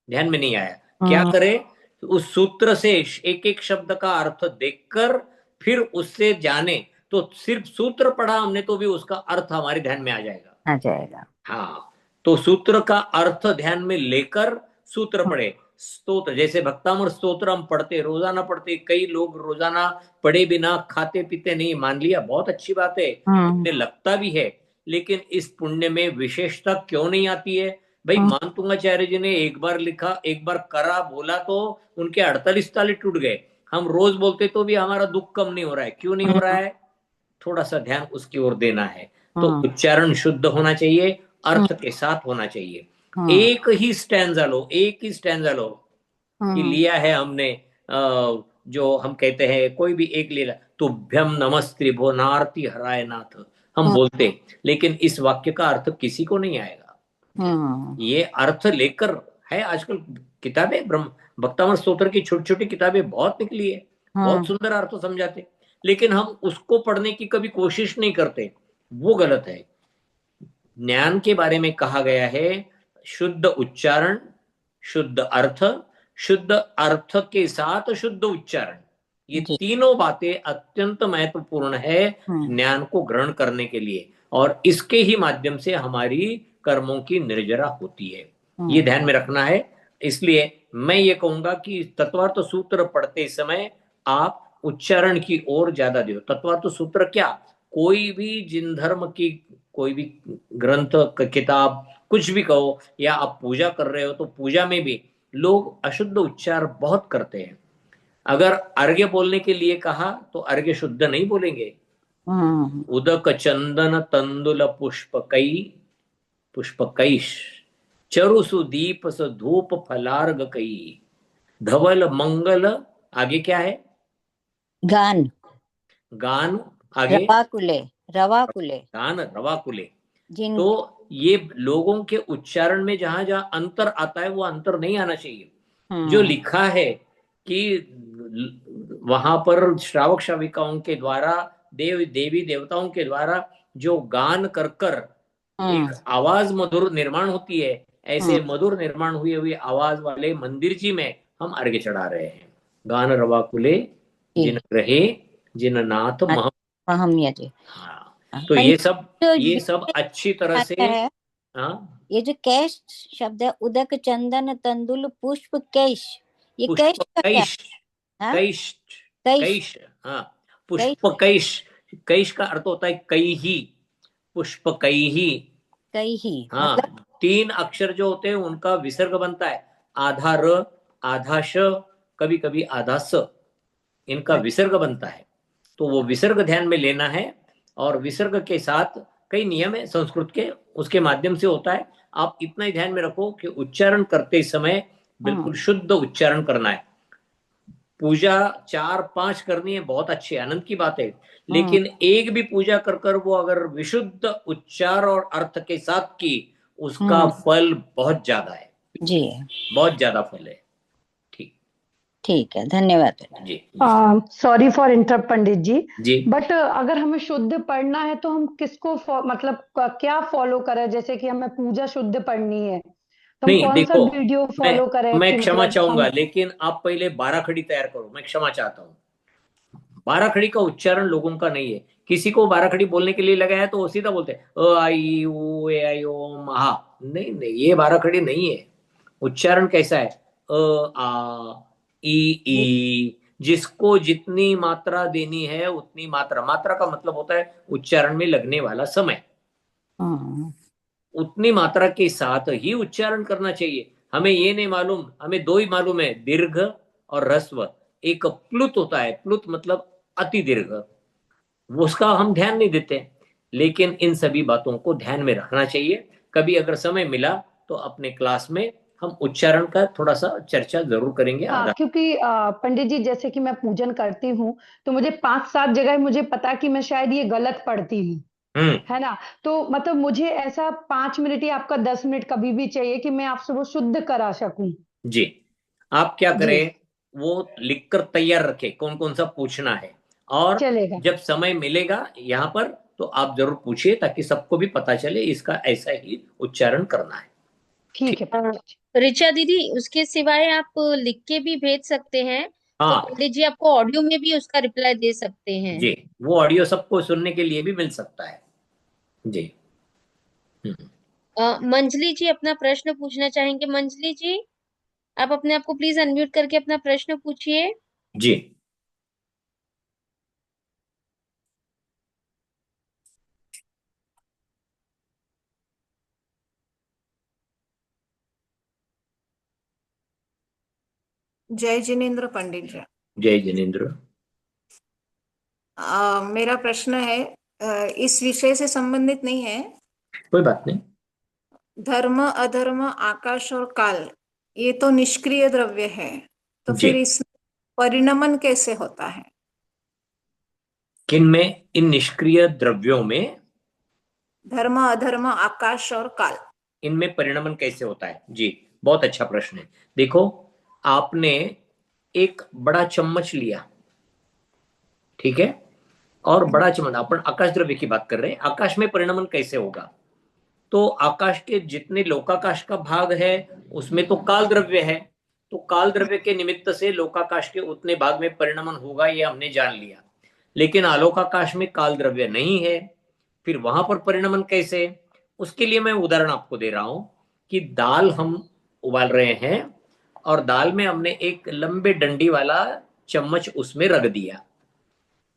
ध्यान में नहीं आया। क्या करें, तो उस सूत्र से एक एक शब्द का अर्थ देखकर फिर उससे जाने, तो सिर्फ सूत्र पढ़ा हमने तो भी उसका अर्थ हमारे ध्यान में आ जाएगा। हाँ, तो सूत्र का अर्थ ध्यान में लेकर सूत्र पढ़े। स्तोत्र, जैसे भक्तामर स्तोत्र हम पढ़ते, रोजाना पढ़ते, कई लोग रोजाना पढ़े बिना खाते पीते नहीं, मान लिया, बहुत अच्छी बात है, पुण्य लगता भी है, लेकिन इस पुण्य में विशेषता क्यों नहीं आती है भाई? मानतुंगाचार्य जी ने एक बार लिखा, एक बार करा, बोला तो उनके 48 ताले टूट गए। हम रोज बोलते तो भी हमारा दुख कम नहीं हो रहा है, क्यों नहीं हो रहा है? थोड़ा सा ध्यान उसकी ओर देना है। तो उच्चारण शुद्ध होना चाहिए, अर्थ के साथ होना चाहिए। एक ही स्टैंजा लो, एक ही स्टैंजा लो कि लिया है हमने, जो हम कहते हैं कोई भी एक लीला, तुभ्यम नमस्त्रिभुवनार्ति हराय नाथ, हम बोलते, लेकिन इस वाक्य का अर्थ किसी को नहीं आएगा। ये अर्थ लेकर है आजकल किताबें, ब्रह्म भक्तामृत स्तोत्र की छोटी छोटी किताबें बहुत निकली है, बहुत सुंदर अर्थ समझाते, लेकिन हम उसको पढ़ने की कभी कोशिश नहीं करते, वो गलत है। ज्ञान के बारे में कहा गया है शुद्ध उच्चारण, शुद्ध अर्थ, शुद्ध अर्थ के साथ शुद्ध उच्चारण, ये तीनों बातें अत्यंत महत्वपूर्ण है ज्ञान को ग्रहण करने के लिए, और इसके ही माध्यम से हमारी कर्मों की निर्जरा होती है। ये ध्यान में रखना है। इसलिए मैं ये कहूंगा कि तत्वार्थ सूत्र पढ़ते समय आप उच्चारण की ओर ज्यादा दो। तत्वार्थ सूत्र क्या, कोई भी जिन धर्म की कोई भी ग्रंथ किताब कुछ भी कहो, या आप पूजा कर रहे हो तो पूजा में भी लोग अशुद्ध उच्चार बहुत करते हैं। अगर अर्घ्य बोलने के लिए कहा तो अर्घ्य शुद्ध नहीं बोलेंगे। उदक चंदन तंदुल पुष्पकैश चरु सुदीप स धूप फलार्ग कई धवल मंगल, आगे क्या है, गान, गान, आगे रवाकुले, रवाकुले, गान रवाकुले। जिन तो ये लोगों के उच्चारण में जहां जहां अंतर आता है वो अंतर नहीं आना चाहिए। जो लिखा है कि वहां पर श्रावक श्राविकाओं के द्वारा, देवी देवताओं के द्वारा जो गान कर कर एक आवाज मधुर निर्माण होती है, ऐसे मधुर निर्माण हुए हुए आवाज वाले मंदिर जी में हम अर्घ्य चढ़ा रहे हैं। गान रवाकुले जिन रहे जिन नाथ महम्य जी। हाँ, तो ये सब अच्छी तरह से, हाँ, ये जो कैश शब्द है, उदक चंदन तंदुल पुष्प कैश, ये कैश का क्या कैश, कैश, कैश, हाँ, पुष्प कैश, कैश का अर्थ होता है कई ही, पुष्प कई ही, कई ही, हाँ, मतलब 3 अक्षर जो होते हैं उनका विसर्ग बनता है, आधा र, आधा श, कभी कभी आधा स, इनका विसर्ग बनता है। तो वो विसर्ग ध्यान में लेना है, और विसर्ग के साथ कई नियम है संस्कृत के, उसके माध्यम से होता है। आप इतना ही ध्यान में रखो कि उच्चारण करते समय बिल्कुल शुद्ध उच्चारण करना है। पूजा 4-5 करनी है, बहुत अच्छी आनंद की बात है, लेकिन एक भी पूजा कर कर वो अगर विशुद्ध उच्चार और अर्थ के साथ की, उसका फल बहुत ज्यादा है जी, बहुत ज्यादा फल है। ठीक है, धन्यवाद जी। Sorry for interrupt Pandit ji, but अगर हमें शुद्ध पढ़ना है तो हम किसको मतलब क्या फॉलो करें? जैसे कि हमें पूजा शुद्ध पढ़नी है तो हम नहीं, कौन सा देखो, वीडियो फॉलो करें मैं कि क्षमा मतलब चाहूंगा, लेकिन आप पहले 12 खड़ी तैयार करो। मैं क्षमा चाहता हूँ, 12 खड़ी का उच्चारण लोगों का नहीं है। किसी को 12 खड़ी बोलने के लिए लगाया तो वो सीधा बोलते हैं अ आई उ ए आई ओ महा, नहीं नहीं, ये 12 खड़ी नहीं है। उच्चारण कैसा है, अ आ ई, जिसको जितनी मात्रा देनी है उतनी मात्रा, मात्रा का मतलब होता है उच्चारण में लगने वाला समय, उतनी मात्रा के साथ ही उच्चारण करना चाहिए। हमें ये नहीं मालूम, हमें 2 ही मालूम है, दीर्घ और ह्रस्व। एक प्लुत होता है, प्लुत मतलब अति दीर्घ, उसका हम ध्यान नहीं देते, लेकिन इन सभी बातों को ध्यान में रखना चाहिए। कभी अगर समय मिला तो अपने क्लास में हम उच्चारण का थोड़ा सा चर्चा जरूर करेंगे। हाँ, क्योंकि पंडित जी जैसे कि मैं पूजन करती हूँ तो मुझे 5-7 जगह मुझे पता है कि मैं शायद ये गलत पढ़ती हूँ, है ना? तो मतलब मुझे ऐसा 5 मिनट या आपका 10 मिनट कभी भी चाहिए कि मैं आपसे वो शुद्ध करा सकूं। जी, आप क्या करें, वो लिखकर तैयार रखें कौन कौन सा पूछना है, और चलेगा, जब समय मिलेगा यहाँ पर तो आप जरूर पूछिए, ताकि सबको भी पता चले इसका ऐसा ही उच्चारण करना है। ठीक है। ऋचा दीदी, उसके सिवाय आप लिख के भी भेज सकते हैं, तो हाँ पंडित जी आपको ऑडियो में भी उसका रिप्लाई दे सकते हैं जी, वो ऑडियो सबको सुनने के लिए भी मिल सकता है जी। मंजली जी अपना प्रश्न पूछना चाहेंगे? मंजली जी, आप अपने आप को प्लीज अनम्यूट करके अपना प्रश्न पूछिए। जी, जय जिनेन्द्र पंडित जी। जय जिनेन्द्र। मेरा प्रश्न है, इस विषय से संबंधित नहीं है। कोई बात नहीं। धर्म अधर्म आकाश और काल, ये तो निष्क्रिय द्रव्य है, तो जी। फिर इस परिणमन कैसे होता है? किन में? इन निष्क्रिय द्रव्यों में धर्म अधर्म आकाश और काल, इनमें परिणमन कैसे होता है? जी, बहुत अच्छा प्रश्न है। देखो, आपने एक बड़ा चम्मच लिया, ठीक है, और बड़ा चम्मच, अपन आकाश द्रव्य की बात कर रहे हैं, आकाश में परिणमन कैसे होगा? तो आकाश के जितने लोकाकाश का भाग है उसमें तो काल द्रव्य है, तो काल द्रव्य के निमित्त से लोकाकाश के उतने भाग में परिणमन होगा, ये हमने जान लिया। लेकिन आलोकाकाश में काल द्रव्य नहीं है, फिर वहां पर परिणमन कैसे? उसके लिए मैं उदाहरण आपको दे रहा हूं कि दाल हम उबाल रहे हैं और दाल में हमने एक लंबे डंडी वाला चम्मच उसमें रख दिया।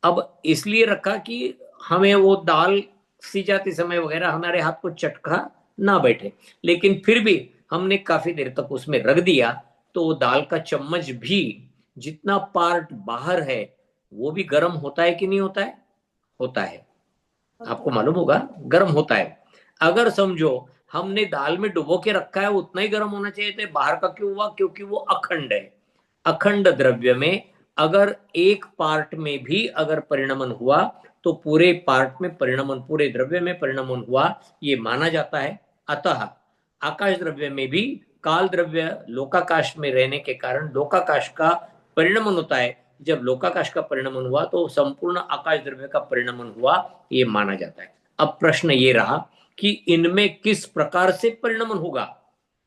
अब इसलिए रखा कि हमें वो दाल सिजाते समय वगैरह हमारे हाथ को चटका ना बैठे, लेकिन फिर भी हमने काफी देर तक उसमें रख दिया, तो वो दाल का चम्मच भी जितना पार्ट बाहर है वो भी गर्म होता है कि नहीं होता है? होता है। आपको मालूम होगा, गर्म होता है। अगर समझो हमने दाल में डुबो के रखा है, उतना ही गर्म होना चाहिए, तो बाहर का क्यों हुआ? क्योंकि वो अखंड है। अखंड द्रव्य में अगर एक पार्ट में भी अगर परिणमन हुआ तो पूरे पार्ट में परिणमन, पूरे द्रव्य में परिणमन हुआ, ये माना जाता है। अतः आकाश द्रव्य में भी काल द्रव्य लोकाकाश में रहने के कारण लोकाकाश का परिणमन होता है। जब लोकाकाश का परिणमन हुआ तो संपूर्ण आकाश द्रव्य का परिणमन हुआ, ये माना जाता है। अब प्रश्न ये रहा कि इनमें किस प्रकार से परिणमन होगा?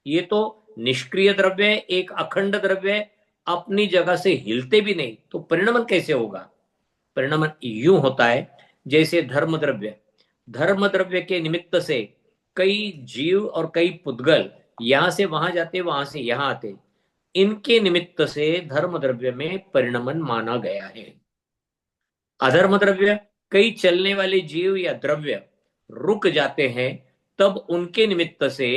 ये तो निष्क्रिय द्रव्य है, एक अखंड द्रव्य है, अपनी जगह से हिलते भी नहीं, तो परिणमन कैसे होगा? परिणमन यूं होता है जैसे धर्म द्रव्य के निमित्त से कई जीव और कई पुद्गल यहां से वहां जाते, वहां से यहां आते, इनके निमित्त से धर्म द्रव्य में परिणमन माना गया है। अधर्म द्रव्य, कई चलने वाले जीव या द्रव्य रुक जाते हैं, तब उनके निमित्त से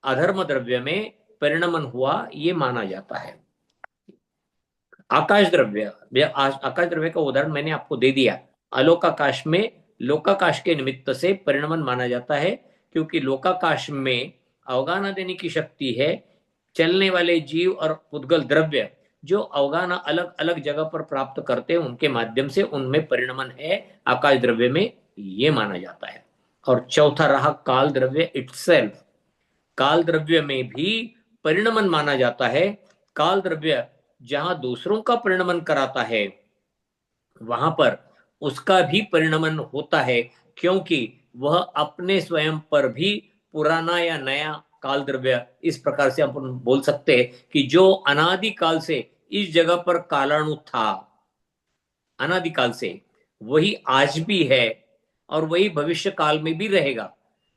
अधर्म द्रव्य में परिणमन हुआ, ये माना जाता है। आकाश द्रव्य का उदाहरण मैंने आपको दे दिया। अलोकाकाश में लोकाकाश के निमित्त से परिणमन माना जाता है, क्योंकि लोकाकाश में अवगाना देने की शक्ति है। चलने वाले जीव और पुद्गल द्रव्य जो अवगाना अलग अलग जगह पर प्राप्त करते हैं, उनके माध्यम से उनमें परिणमन है आकाश द्रव्य में, ये माना जाता है। और चौथा रहा काल द्रव्य इटसेल्फ। काल द्रव्य में भी परिणमन माना जाता है। काल द्रव्य जहां दूसरों का परिणमन कराता है, वहां पर उसका भी परिणमन होता है, क्योंकि वह अपने स्वयं पर भी पुराना या नया काल द्रव्य, इस प्रकार से हम बोल सकते हैं कि जो अनादिकाल से इस जगह पर कालाणु था, अनादिकाल से, वही आज भी है और वही भविष्य काल में भी रहेगा।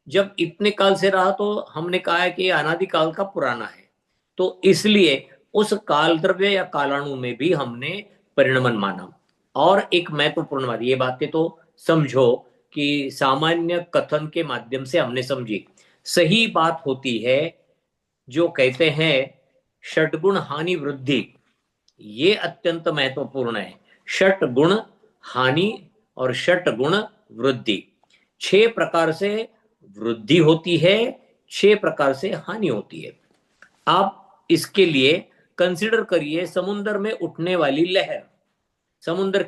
जब इतने काल से रहा तो हमने कहा है कि अनादिकाल का पुराना है, तो इसलिए उस काल द्रव्य या कालाणु में भी हमने परिणमन माना। और एक महत्वपूर्ण बात, ये बातें तो समझो कि सामान्य कथन के माध्यम से हमने समझी, सही बात होती है जो कहते हैं षटगुण हानि वृद्धि, ये अत्यंत महत्वपूर्ण है। षट गुण हानि और षट गुण वृद्धि, 6 प्रकार से वृद्धि होती है, 6 प्रकार से हानि होती है। आप इसके लिए कंसिडर करिए समुद्र में उठने वाली लहर। समुद्र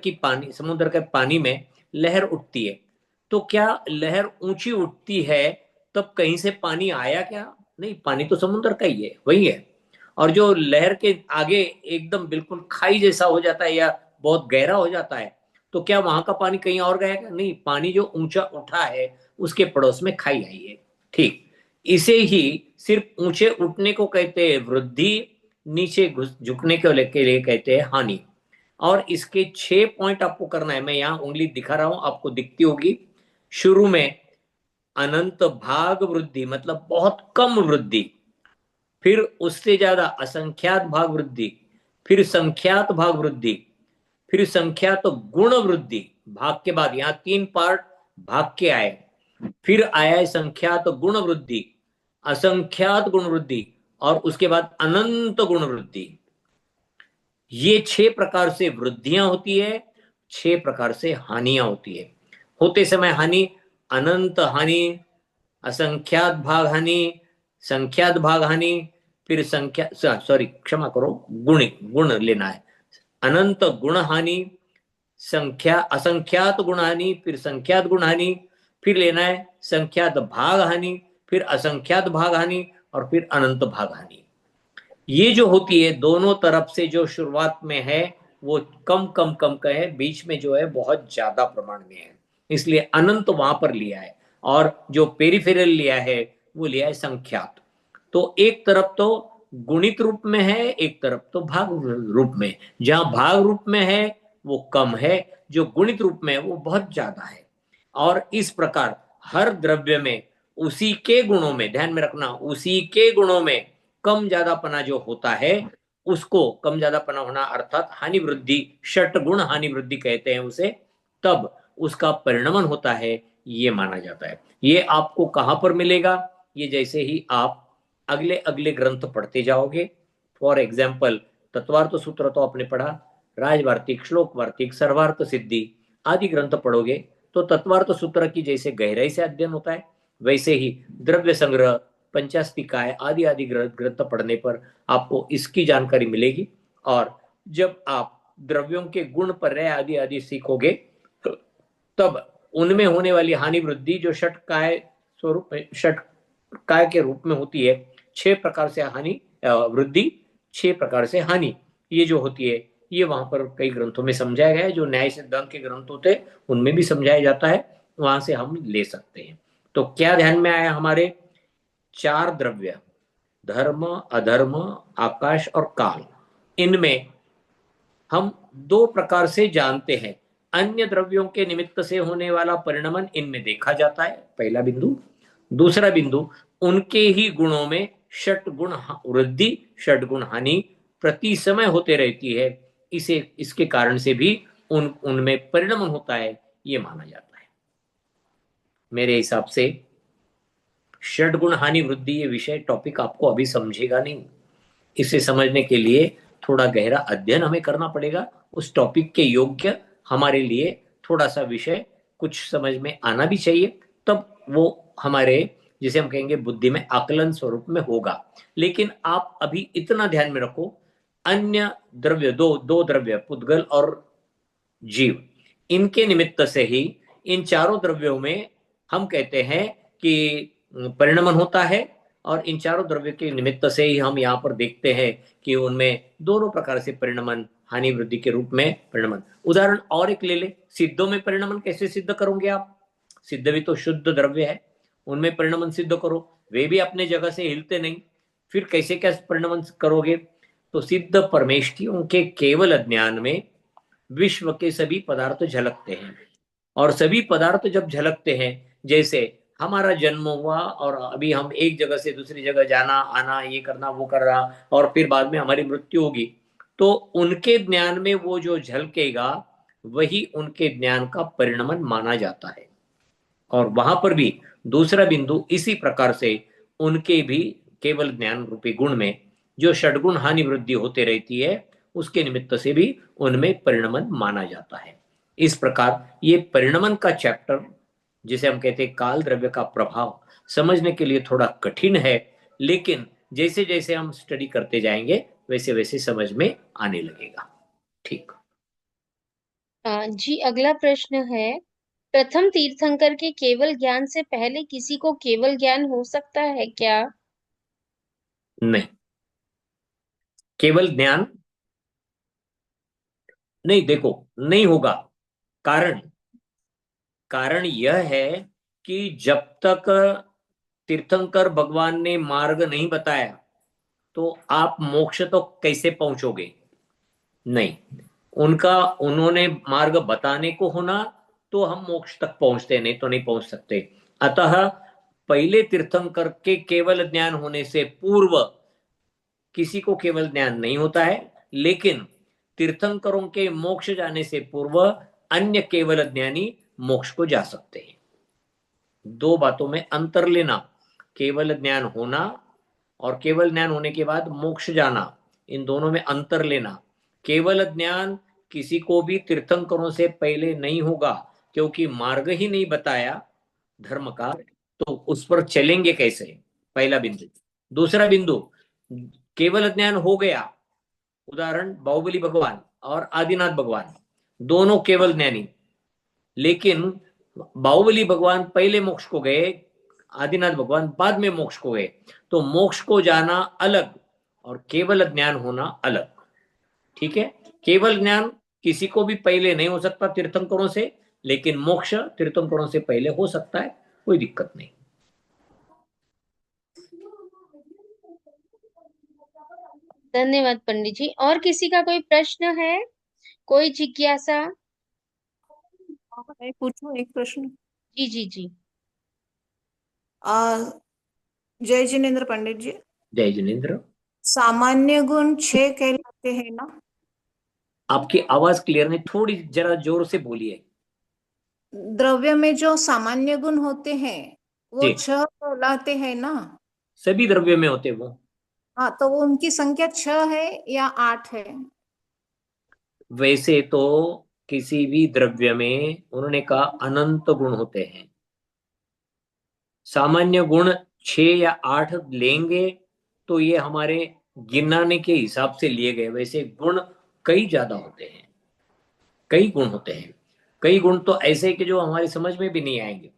के पानी में लहर उठती है, तो क्या लहर ऊंची उठती है तब कहीं से पानी आया क्या? नहीं, पानी तो समुद्र का ही है, वही है। और जो लहर के आगे एकदम बिल्कुल खाई जैसा हो जाता है या बहुत गहरा हो जाता है, तो क्या वहां का पानी कहीं और गया क्या? नहीं, पानी जो ऊंचा उठा है उसके पड़ोस में खाई आई है। ठीक इसे ही सिर्फ ऊंचे उठने को कहते हैं वृद्धि, नीचे झुकने के लिए कहते हैं हानि। और इसके 6 पॉइंट आपको करना है। मैं यहां उंगली दिखा रहा हूं, आपको दिखती होगी। शुरू में अनंत भाग वृद्धि, मतलब बहुत कम वृद्धि, फिर उससे ज्यादा असंख्यात भाग वृद्धि, फिर संख्यात भाग वृद्धि, फिर संख्यात गुण वृद्धि। भाग के बाद यहां 3 पार्ट भाग के आए, फिर आया है संख्यात गुण वृद्धि, असंख्यात गुण वृद्धि, और उसके बाद अनंत गुण वृद्धि। ये 6 प्रकार से वृद्धियां होती है। 6 प्रकार से हानियां होती है। होते समय हानि, अनंत हानि, असंख्यात भाग हानि, संख्यात भाग हानि, फिर क्षमा करो, गुण लेना है। अनंत गुण हानि, असंख्यात गुण हानि, फिर संख्यात गुण हानि, फिर लेना है संख्यात भाग हानि, फिर असंख्यात भाग हानि, और फिर अनंत भाग हानि। ये जो होती है दोनों तरफ से, जो शुरुआत में है वो कम कम कम का है, बीच में जो है बहुत ज्यादा प्रमाण में है, इसलिए अनंत वहां पर लिया है। और जो पेरिफेरल लिया है वो लिया है संख्यात। तो एक तरफ तो गुणित रूप में है, एक तरफ तो भाग रूप में। जहां भाग रूप में है वो कम है, जो गुणित रूप में है वो बहुत ज्यादा है। और इस प्रकार हर द्रव्य में उसी के गुणों में, ध्यान में रखना, उसी के गुणों में कम ज्यादापना जो होता है उसको, कम ज्यादापना होना अर्थात हानि वृद्धि, षट गुण हानि वृद्धि कहते हैं उसे, तब उसका परिणमन होता है, ये माना जाता है। ये आपको कहां पर मिलेगा? ये जैसे ही आप अगले अगले ग्रंथ पढ़ते जाओगे, फॉर एग्जाम्पल तत्वार्थ सूत्र तो आपने पढ़ा, राजवार्तिक, श्लोक वार्तिक, सर्वार्थ सिद्धि आदि ग्रंथ पढ़ोगे तो तत्वार्थ सूत्र की जैसे गहराई से अध्ययन होता है, वैसे ही द्रव्य संग्रह, पंचास्तिकाय आदि आदि ग्रंथ पढ़ने पर आपको इसकी जानकारी मिलेगी। और जब आप द्रव्यों के गुण पर आदि आदि सीखोगे तब उनमें होने वाली हानि वृद्धि जो षटकाय स्वरूप, षटकाय के रूप में होती है, 6 प्रकार से हानि वृद्धि, 6 प्रकार से हानि, ये जो होती है ये वहां पर कई ग्रंथों में समझाया गया है। जो न्याय सिद्धांत के ग्रंथ होते हैं उनमें भी समझाया जाता है, वहां से हम ले सकते हैं। तो क्या ध्यान में आया? हमारे 4 द्रव्य, धर्म, अधर्म, आकाश और काल, इनमें हम 2 प्रकार से जानते हैं। अन्य द्रव्यों के निमित्त से होने वाला परिणमन इनमें देखा जाता है, पहला बिंदु। दूसरा बिंदु, उनके ही गुणों में षट गुण वृद्धि, षट गुण हानि प्रति समय होते रहती है, इसे इसके कारण से भी उनमें परिणमन होता है, ये माना जाता है। मेरे हिसाब से षट गुण हानि वृद्धि ये विषय टॉपिक आपको अभी समझेगा नहीं। इसे समझने के लिए थोड़ा गहरा अध्ययन हमें करना पड़ेगा, उस टॉपिक के योग्य हमारे लिए थोड़ा सा विषय कुछ समझ में आना भी चाहिए, तब वो हमारे, जिसे हम कहेंगे बुद्धि में आकलन स्वरूप में होगा। लेकिन आप अभी इतना ध्यान में रखो, अन्य द्रव्य, दो द्रव्य पुद्गल और जीव, इनके निमित्त से ही इन चारों द्रव्यों में हम कहते हैं कि परिणमन होता है, और इन चारों द्रव्य के निमित्त से ही हम यहाँ पर देखते हैं कि उनमें दोनों प्रकार से परिणमन, हानि वृद्धि के रूप में परिणमन। उदाहरण और एक ले ले, सिद्धों में परिणमन कैसे सिद्ध करोगे आप? सिद्ध भी तो शुद्ध द्रव्य है, उनमें परिणमन सिद्ध करो, वे भी अपने जगह से हिलते नहीं, फिर कैसे क्या परिणमन करोगे? तो सिद्ध परमेष्ठियों के केवल ज्ञान में विश्व के सभी पदार्थ झलकते हैं, और सभी पदार्थ जब झलकते हैं, जैसे हमारा जन्म हुआ और अभी हम एक जगह से दूसरी जगह जाना आना, ये करना वो कर रहा, और फिर बाद में हमारी मृत्यु होगी, तो उनके ज्ञान में वो जो झलकेगा वही उनके ज्ञान का परिणमन माना जाता है। और वहां पर भी दूसरा बिंदु, इसी प्रकार से उनके भी केवल ज्ञान रूपी गुण में जो षडगुण हानि वृद्धि होते रहती है, उसके निमित्त से भी उनमें परिणमन माना जाता है। इस प्रकार ये परिणमन का चैप्टर, जिसे हम कहते हैं काल द्रव्य का प्रभाव, समझने के लिए थोड़ा कठिन है, लेकिन जैसे जैसे हम स्टडी करते जाएंगे वैसे वैसे समझ में आने लगेगा। ठीक जी, अगला प्रश्न है, प्रथम तीर्थंकर के केवल ज्ञान से पहले किसी को केवल ज्ञान हो सकता है क्या? नहीं, केवल ज्ञान नहीं, देखो नहीं होगा। कारण यह है कि जब तक तीर्थंकर भगवान ने मार्ग नहीं बताया तो आप मोक्ष तो कैसे पहुंचोगे? नहीं, उन्होंने मार्ग बताने को होना तो हम मोक्ष तक पहुंचते, नहीं तो नहीं पहुंच सकते। अतः पहले तीर्थंकर के केवल ज्ञान होने से पूर्व किसी को केवल ज्ञान नहीं होता है, लेकिन तीर्थंकरों के मोक्ष जाने से पूर्व अन्य केवल ज्ञानी मोक्ष को जा सकते हैं। 2 बातों में अंतर लेना, केवल ज्ञान होना और केवल ज्ञान होने के बाद मोक्ष जाना, इन दोनों में अंतर लेना। केवल ज्ञान किसी को भी तीर्थंकरों से पहले नहीं होगा, क्योंकि मार्ग ही नहीं बताया धर्म का, तो उस पर चलेंगे कैसे? पहला बिंदु। दूसरा बिंदु, केवल ज्ञान हो गया, उदाहरण बाहुबली भगवान और आदिनाथ भगवान, दोनों केवल ज्ञानी, लेकिन बाहुबली भगवान पहले मोक्ष को गए, आदिनाथ भगवान बाद में मोक्ष को गए, तो मोक्ष को जाना अलग और केवल ज्ञान होना अलग। ठीक है, केवल ज्ञान किसी को भी पहले नहीं हो सकता तीर्थंकरों से, लेकिन मोक्ष तीर्थंकरों से पहले हो सकता है, कोई दिक्कत नहीं। धन्यवाद पंडित जी। और किसी का कोई प्रश्न है, कोई जिज्ञासा? मैं पूछूं एक प्रश्न? जी जी जी। जय जिनेन्द्र पंडित जी। जय जिनेन्द्र। सामान्य गुण 6 कहलाते हैं ना? आपकी आवाज क्लियर नहीं, थोड़ी जरा जोर से बोलिए। द्रव्य में जो सामान्य गुण होते हैं वो जी, 6 कहलाते हैं ना? सभी द्रव्य में होते वो। हाँ, तो वो उनकी संख्या 6 है या 8 है? वैसे तो किसी भी द्रव्य में उन्होंने कहा अनंत गुण होते हैं। सामान्य गुण 6 या 8 लेंगे तो ये हमारे गिनाने के हिसाब से लिए गए, वैसे गुण कई ज्यादा होते हैं, कई गुण होते हैं। कई गुण तो ऐसे कि जो हमारी समझ में भी नहीं आएंगे,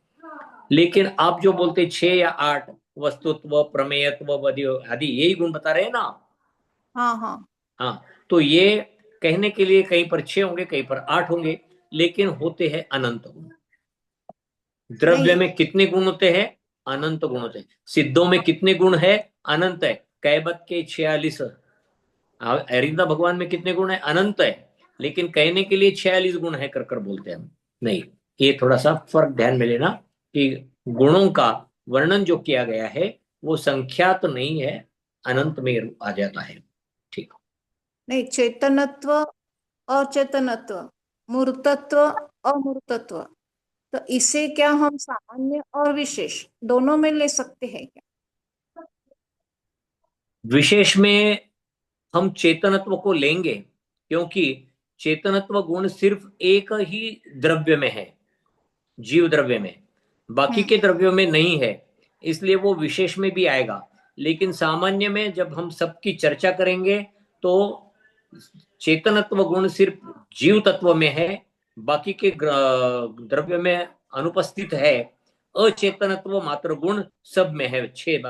लेकिन आप जो बोलते 6 या 8, वस्तुत्व, प्रमेयत्व आदि यही गुण बता रहे हैं ना? हाँ हाँ हाँ, तो ये कहने के लिए कहीं पर 6 होंगे, कहीं पर 8 होंगे, लेकिन होते हैं अनंत गुण। द्रव्य में कितने गुण होते हैं? अनंत गुण होते हैं। सिद्धों में कितने गुण है? अनंत है। कैबत के 46, अरिंदा भगवान में कितने गुण है? अनंत है, लेकिन कहने के लिए 46 गुण है कर कर बोलते हैं हम। नहीं, ये थोड़ा सा फर्क ध्यान में लेना कि गुणों का वर्णन जो किया गया है वो संख्यात तो नहीं है, अनंत में आ जाता है। ठीक। नहीं, चेतनत्व, अचेतनत्व, मूर्तत्व, अमूर्तत्व, तो इसे क्या हम सामान्य और विशेष दोनों में ले सकते हैं क्या? विशेष में हम चेतनत्व को लेंगे, क्योंकि चेतनत्व गुण सिर्फ एक ही द्रव्य में है, जीव द्रव्य में, बाकी के द्रव्यों में नहीं है, इसलिए वो विशेष में भी आएगा। लेकिन सामान्य में जब हम सबकी चर्चा करेंगे तो चेतनत्व गुण सिर्फ जीव तत्व में है, बाकी के द्रव्य में अनुपस्थित है। अचेतनत्व मात्र गुण सब में है,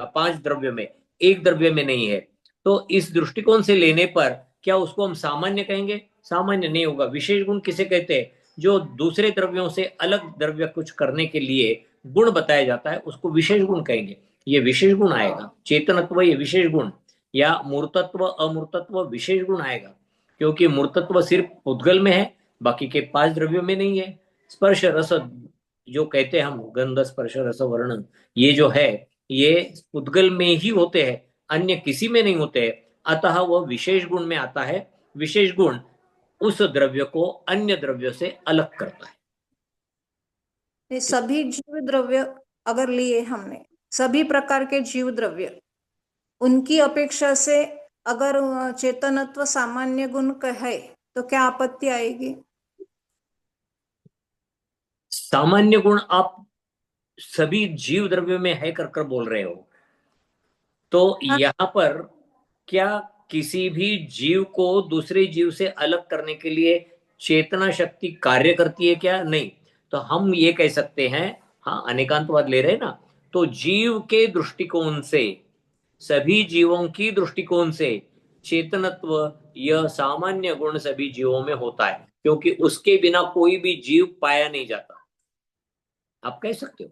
5 द्रव्य में, एक द्रव्य में नहीं है। तो इस दृष्टिकोण से लेने पर क्या उसको हम सामान्य कहेंगे? सामान्य नहीं होगा। विशेष गुण किसे कहते हैं? जो दूसरे द्रव्यों से अलग द्रव्य कुछ करने के लिए गुण बताया जाता है, उसको विशेष गुण कहेंगे। ये विशेष गुण आएगा। चेतनत्व ये विशेष गुण, या मूर्तत्व अमूर्तत्व विशेष गुण आएगा, क्योंकि मूर्तत्व सिर्फ उद्गल में है, बाकी के 5 द्रव्यों में नहीं है। स्पर्श रस जो कहते हैं हम, गंध स्पर्श रस वर्ण, ये जो है ये उद्गल में ही होते हैं, अन्य किसी में नहीं होते हैं, अतः वह विशेष गुण में आता है। विशेष गुण उस द्रव्य को अन्य द्रव्यों से अलग करता है। ये सभी जीव द्रव्य अगर लिए हमने, सभी प्रकार के जीव द्रव्य, उनकी अपेक्षा से अगर चेतनत्व सामान्य गुण कहे तो क्या आपत्ति आएगी? सामान्य गुण आप सभी जीव द्रव्यों में है कर बोल रहे हो, तो यहां पर क्या किसी भी जीव को दूसरे जीव से अलग करने के लिए चेतना शक्ति कार्य करती है क्या? नहीं। तो हम ये कह सकते हैं, हाँ अनेकांतवाद ले रहे हैं ना, तो जीव के दृष्टिकोण से, सभी जीवों की दृष्टिकोण से चेतनत्व यह सामान्य गुण सभी जीवों में होता है, क्योंकि उसके बिना कोई भी जीव पाया नहीं जाता, आप कह सकते हो।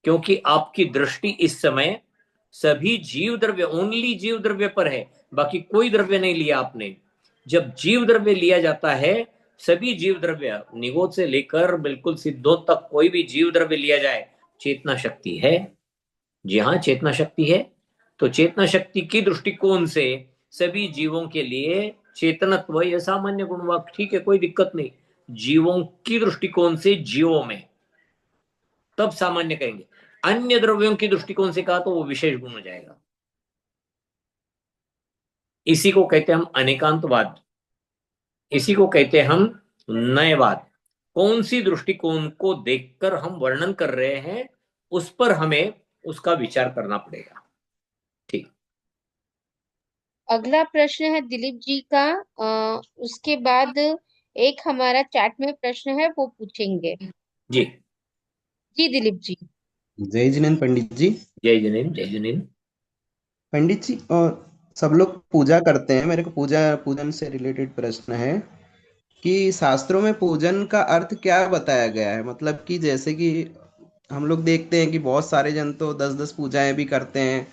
क्योंकि आपकी दृष्टि इस समय सभी जीव द्रव्य, ओनली जीव द्रव्य पर है, बाकी कोई द्रव्य नहीं लिया आपने। जब जीव द्रव्य लिया जाता है, सभी जीव द्रव्य निगोद से लेकर बिल्कुल सिद्धों तक कोई भी जीव द्रव्य लिया जाए, चेतना शक्ति है। जी हाँ, चेतना शक्ति है। तो चेतना शक्ति की दृष्टिकोण से सभी जीवों के लिए चेतनत्व यह सामान्य गुण हुआ, ठीक है, कोई दिक्कत नहीं। जीवों की दृष्टिकोण से जीवों में तब सामान्य कहेंगे। अन्य द्रव्यों की दृष्टिकोण से कहा तो वो विशेष गुण हो जाएगा। इसी को कहते हैं हम अनेकांतवाद। इसी को कहते हैं हम नयवाद। कौन सी दृष्टिकोण को देखकर हम वर्णन कर रहे हैं, उस पर हमें उसका विचार करना पड़ेगा। ठीक, अगला प्रश्न है दिलीप जी का। उसके बाद एक हमारा चैट में प्रश्न है, वो पूछेंगे। जी जी दिलीप जी। जय जिनेन्द्र पंडित जी। जय जिनेन्द्र, जय जिनेन्द्र। पंडित जी, और सब लोग पूजा करते हैं, मेरे को पूजन से रिलेटेड प्रश्न है कि शास्त्रों में पूजन का अर्थ क्या बताया गया है। मतलब कि जैसे कि हम लोग देखते हैं कि बहुत सारे जन तो 10-10 पूजाएं भी करते हैं,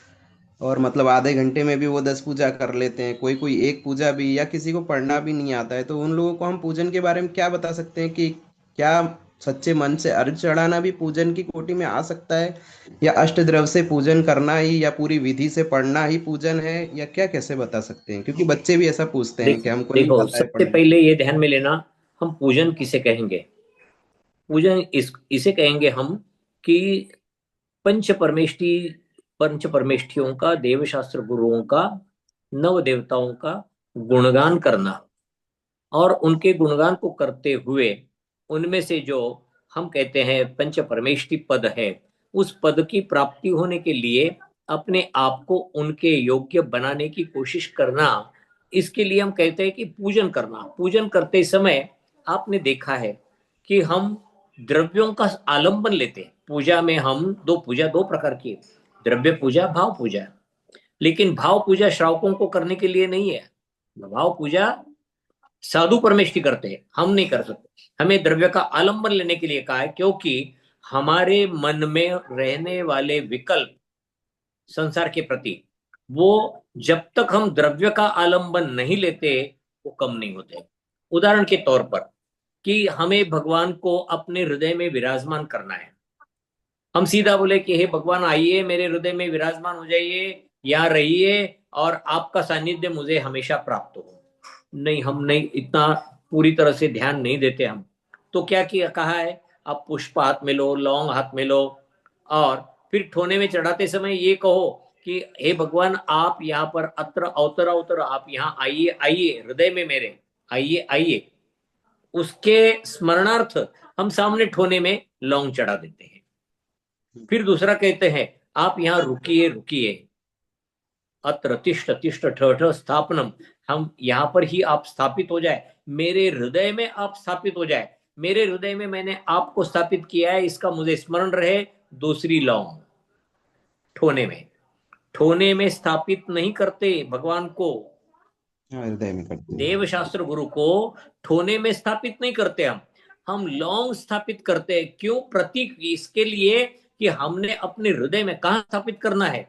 और मतलब आधे घंटे में भी वो 10 पूजा कर लेते हैं। कोई कोई एक पूजा भी, या किसी को पढ़ना भी नहीं आता है, तो उन लोगों को हम पूजन के बारे में क्या बता सकते हैं कि क्या सच्चे मन से अर्घ चढ़ाना भी पूजन की कोटि में आ सकता है, या अष्टद्रव्य से पूजन करना ही, या पूरी विधि से पढ़ना ही पूजन है, या क्या, कैसे बता सकते हैं? क्योंकि बच्चे भी ऐसा पूछते हैं कि हमको नहीं देखो, पता है सबसे पढ़ना। पहले ये ध्यान में लेना, हम पूजन किसे कहेंगे? पूजन इसे कहेंगे हम कि पंच परमेष्ठियों का, देवशास्त्र गुरुओं का, नव देवताओं का गुणगान करना, और उनके गुणगान को करते हुए उनमें से जो हम कहते हैं पंच परमेष्टि पद है, उस पद की प्राप्ति होने के लिए अपने आप को उनके योग्य बनाने की कोशिश करना, इसके लिए हम कहते हैं कि पूजन करना। पूजन करते समय आपने देखा है कि हम द्रव्यों का आलंबन लेते हैं। पूजा में हम दो प्रकार की, द्रव्य पूजा, भाव पूजा। लेकिन भाव पूजा श्रावकों को करने के लिए नहीं है। भाव पूजा साधु परमेष्टि करते हैं, हम नहीं कर सकते। हमें द्रव्य का आलंबन लेने के लिए कहा है, क्योंकि हमारे मन में रहने वाले विकल्प संसार के प्रति, वो जब तक हम द्रव्य का आलंबन नहीं लेते, वो कम नहीं होते। उदाहरण के तौर पर, कि हमें भगवान को अपने हृदय में विराजमान करना है। हम सीधा बोले कि हे भगवान, आइए मेरे हृदय में विराजमान हो जाइए, यहाँ रहिए, और आपका सानिध्य मुझे हमेशा प्राप्त हो। नहीं, हम नहीं, इतना पूरी तरह से ध्यान नहीं देते हम। तो क्या किया, कहा है, आप पुष्प हाथ में लो, लौंग हाथ में लो, और फिर ठोने में चढ़ाते समय ये कहो कि हे भगवान, आप यहाँ पर अत्र अवतर अवतर, आप यहाँ आइए, आइए हृदय में मेरे, आइए आइए। उसके स्मरणार्थ हम सामने ठोने में लौंग चढ़ा देते हैं। फिर दूसरा कहते हैं, आप यहाँ रुकिए रुकिए, अत्र तिष्ठ तिष्ठ ठ स्थापनम, हम यहाँ पर ही आप स्थापित हो जाए, मेरे हृदय में आप स्थापित हो जाए, मेरे हृदय में मैंने आपको स्थापित किया है, इसका मुझे स्मरण रहे। दूसरी लौंग ठोने में स्थापित नहीं करते भगवान को, हृदय में करते हैं। देवशास्त्र गुरु को ठोने में स्थापित नहीं करते हम लौंग स्थापित करते हैं। क्यों? प्रतीक इसके लिए कि हमने अपने हृदय में, कहां स्थापित करना है?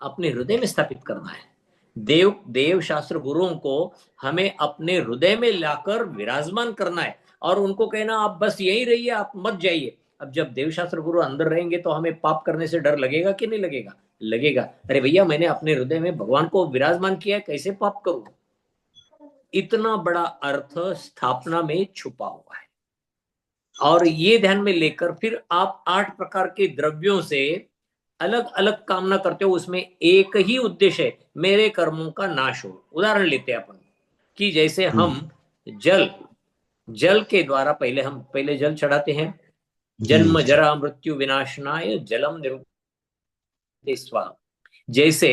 अपने हृदय में स्थापित करना है। देव शास्त्र गुरुओं को हमें अपने हृदय में लाकर विराजमान करना है, और उनको कहना आप बस यहीं रहिए, आप मत जाइए। अब जब देवशास्त्र गुरु अंदर रहेंगे तो हमें पाप करने से डर लगेगा कि नहीं लगेगा? लगेगा। अरे भैया, मैंने अपने हृदय में भगवान को विराजमान किया है, कैसे पाप करूं? इतना बड़ा अर्थ स्थापना में छुपा हुआ है। और ये ध्यान में लेकर फिर आप 8 प्रकार के द्रव्यों से अलग अलग कामना करते हो, उसमें एक ही उद्देश्य है, मेरे कर्मों का नाश हो। उदाहरण लेते हैं अपन कि जैसे हम जल के द्वारा पहले जल चढ़ाते हैं, जन्म जरा मृत्यु विनाशनाय जलम निरुद्धे स्वाहा। जैसे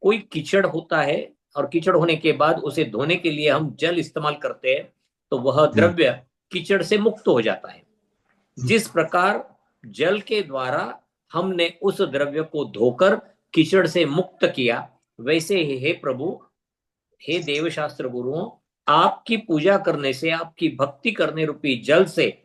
कोई कीचड़ होता है, और कीचड़ होने के बाद उसे धोने के लिए हम जल इस्तेमाल करते हैं, तो वह द्रव्य कीचड़ से मुक्त हो जाता है। जिस प्रकार जल के द्वारा हमने उस द्रव्य को धोकर कीचड़ से मुक्त किया, वैसे ही हे प्रभु, हे देवशास्त्र गुरुओं, आपकी पूजा करने से, आपकी भक्ति करने रूपी जल से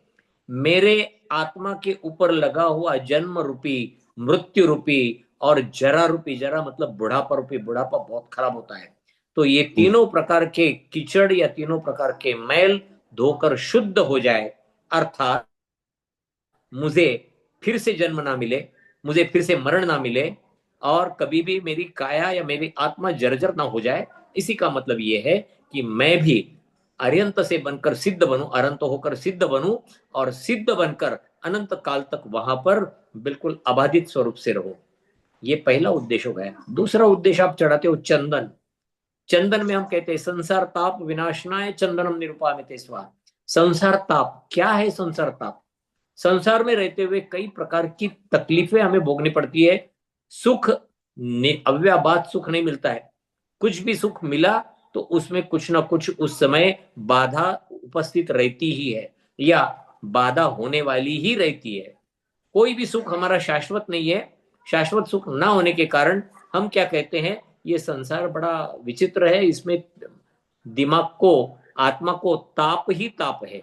मेरे आत्मा के ऊपर लगा हुआ जन्म रूपी, मृत्यु रूपी और जरा रूपी, जरा मतलब बुढ़ापा रूपी, बुढ़ापा बहुत खराब होता है, तो ये तीनों प्रकार के कीचड़ या तीनों प्रकार के मैल धोकर शुद्ध हो जाए, अर्थात मुझे फिर से जन्म ना मिले, मुझे फिर से मरण ना मिले, और कभी भी मेरी काया या मेरी आत्मा जर्जर ना हो जाए। इसी का मतलब ये है कि मैं भी अरियंत से बनकर सिद्ध बनूं, अनंत होकर सिद्ध बनूं, और सिद्ध बनकर अनंत काल तक वहां पर बिल्कुल अबाधित स्वरूप से रहो। ये पहला उद्देश्य हो गया। दूसरा उद्देश्य आप चढ़ाते हो चंदन। चंदन में हम कहते हैं संसार ताप विनाशनाय चंदनम निरुपामिते स्वाहा। संसार ताप क्या है? संसार ताप, संसार में रहते हुए कई प्रकार की तकलीफें हमें भोगनी पड़ती है। सुख अव्याबाद सुख नहीं मिलता है, कुछ भी सुख मिला तो उसमें कुछ ना कुछ उस समय बाधा उपस्थित रहती ही है या बाधा होने वाली ही रहती है। कोई भी सुख हमारा शाश्वत नहीं है। शाश्वत सुख ना होने के कारण हम क्या कहते हैं, ये संसार बड़ा विचित्र है, इसमें दिमाग को, आत्मा को ताप ही ताप है।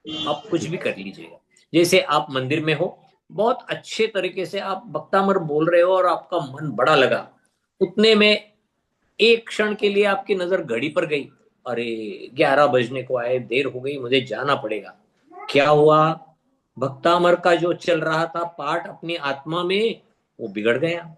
आप कुछ भी कर लीजिएगा, जैसे आप मंदिर में हो, बहुत अच्छे तरीके से आप भक्तामर बोल रहे हो और आपका मन बड़ा लगा, उतने में एक क्षण के लिए आपकी नजर घड़ी पर गई, अरे 11 बजने को आए, देर हो गई, मुझे जाना पड़ेगा। क्या हुआ? भक्तामर का जो चल रहा था पाठ अपनी आत्मा में, वो बिगड़ गया।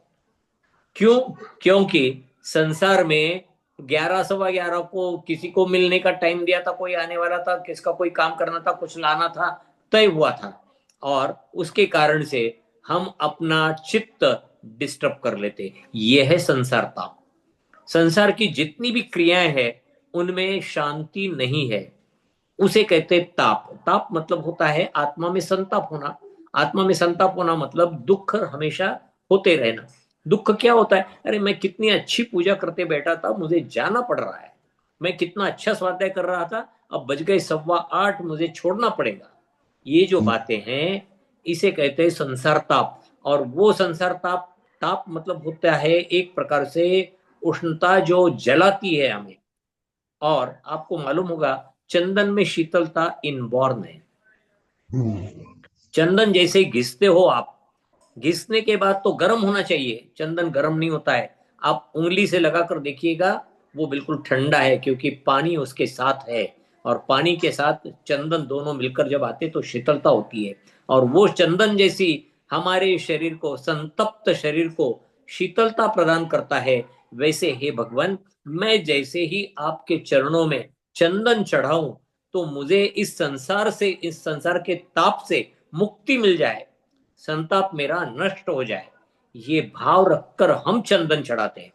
क्यों? क्योंकि संसार में 11 सवा 11 को किसी को मिलने का टाइम दिया था, कोई आने वाला था, किसका कोई काम करना था, कुछ लाना था, तय हुआ था, और उसके कारण से हम अपना चित्त डिस्टर्ब कर लेते। यह है संसार ताप। संसार की जितनी भी क्रियाएं हैं उनमें शांति नहीं है, उसे कहते ताप। ताप मतलब होता है आत्मा में संताप होना। आत्मा में संताप होना मतलब दुख हमेशा होते रहना। दुख क्या होता है? अरे मैं कितनी अच्छी पूजा करते बैठा था, मुझे जाना पड़ रहा है। मैं कितना अच्छा स्वाध्याय कर रहा था, अब बज गए 8:15, मुझे छोड़ना पड़ेगा। ये जो बातें हैं इसे कहते हैं संसार ताप। और वो संसार ताप, ताप मतलब होता है एक प्रकार से उष्णता जो जलाती है हमें। और आपको मालूम होगा चंदन में शीतलता इनबॉर्न है। चंदन जैसे घिसते हो आप, घिसने के बाद तो गर्म होना चाहिए, चंदन गर्म नहीं होता है। आप उंगली से लगाकर देखिएगा, वो बिल्कुल ठंडा है, क्योंकि पानी उसके साथ है, और पानी के साथ चंदन दोनों मिलकर जब आते तो शीतलता होती है। और वो चंदन जैसी हमारे शरीर को, संतप्त शरीर को शीतलता प्रदान करता है, वैसे हे भगवान, मैं जैसे ही आपके चरणों में चंदन चढ़ाऊं तो मुझे इस संसार से, इस संसार के ताप से मुक्ति मिल जाए, संताप मेरा नष्ट हो जाए, ये भाव रखकर हम चंदन चढ़ाते हैं।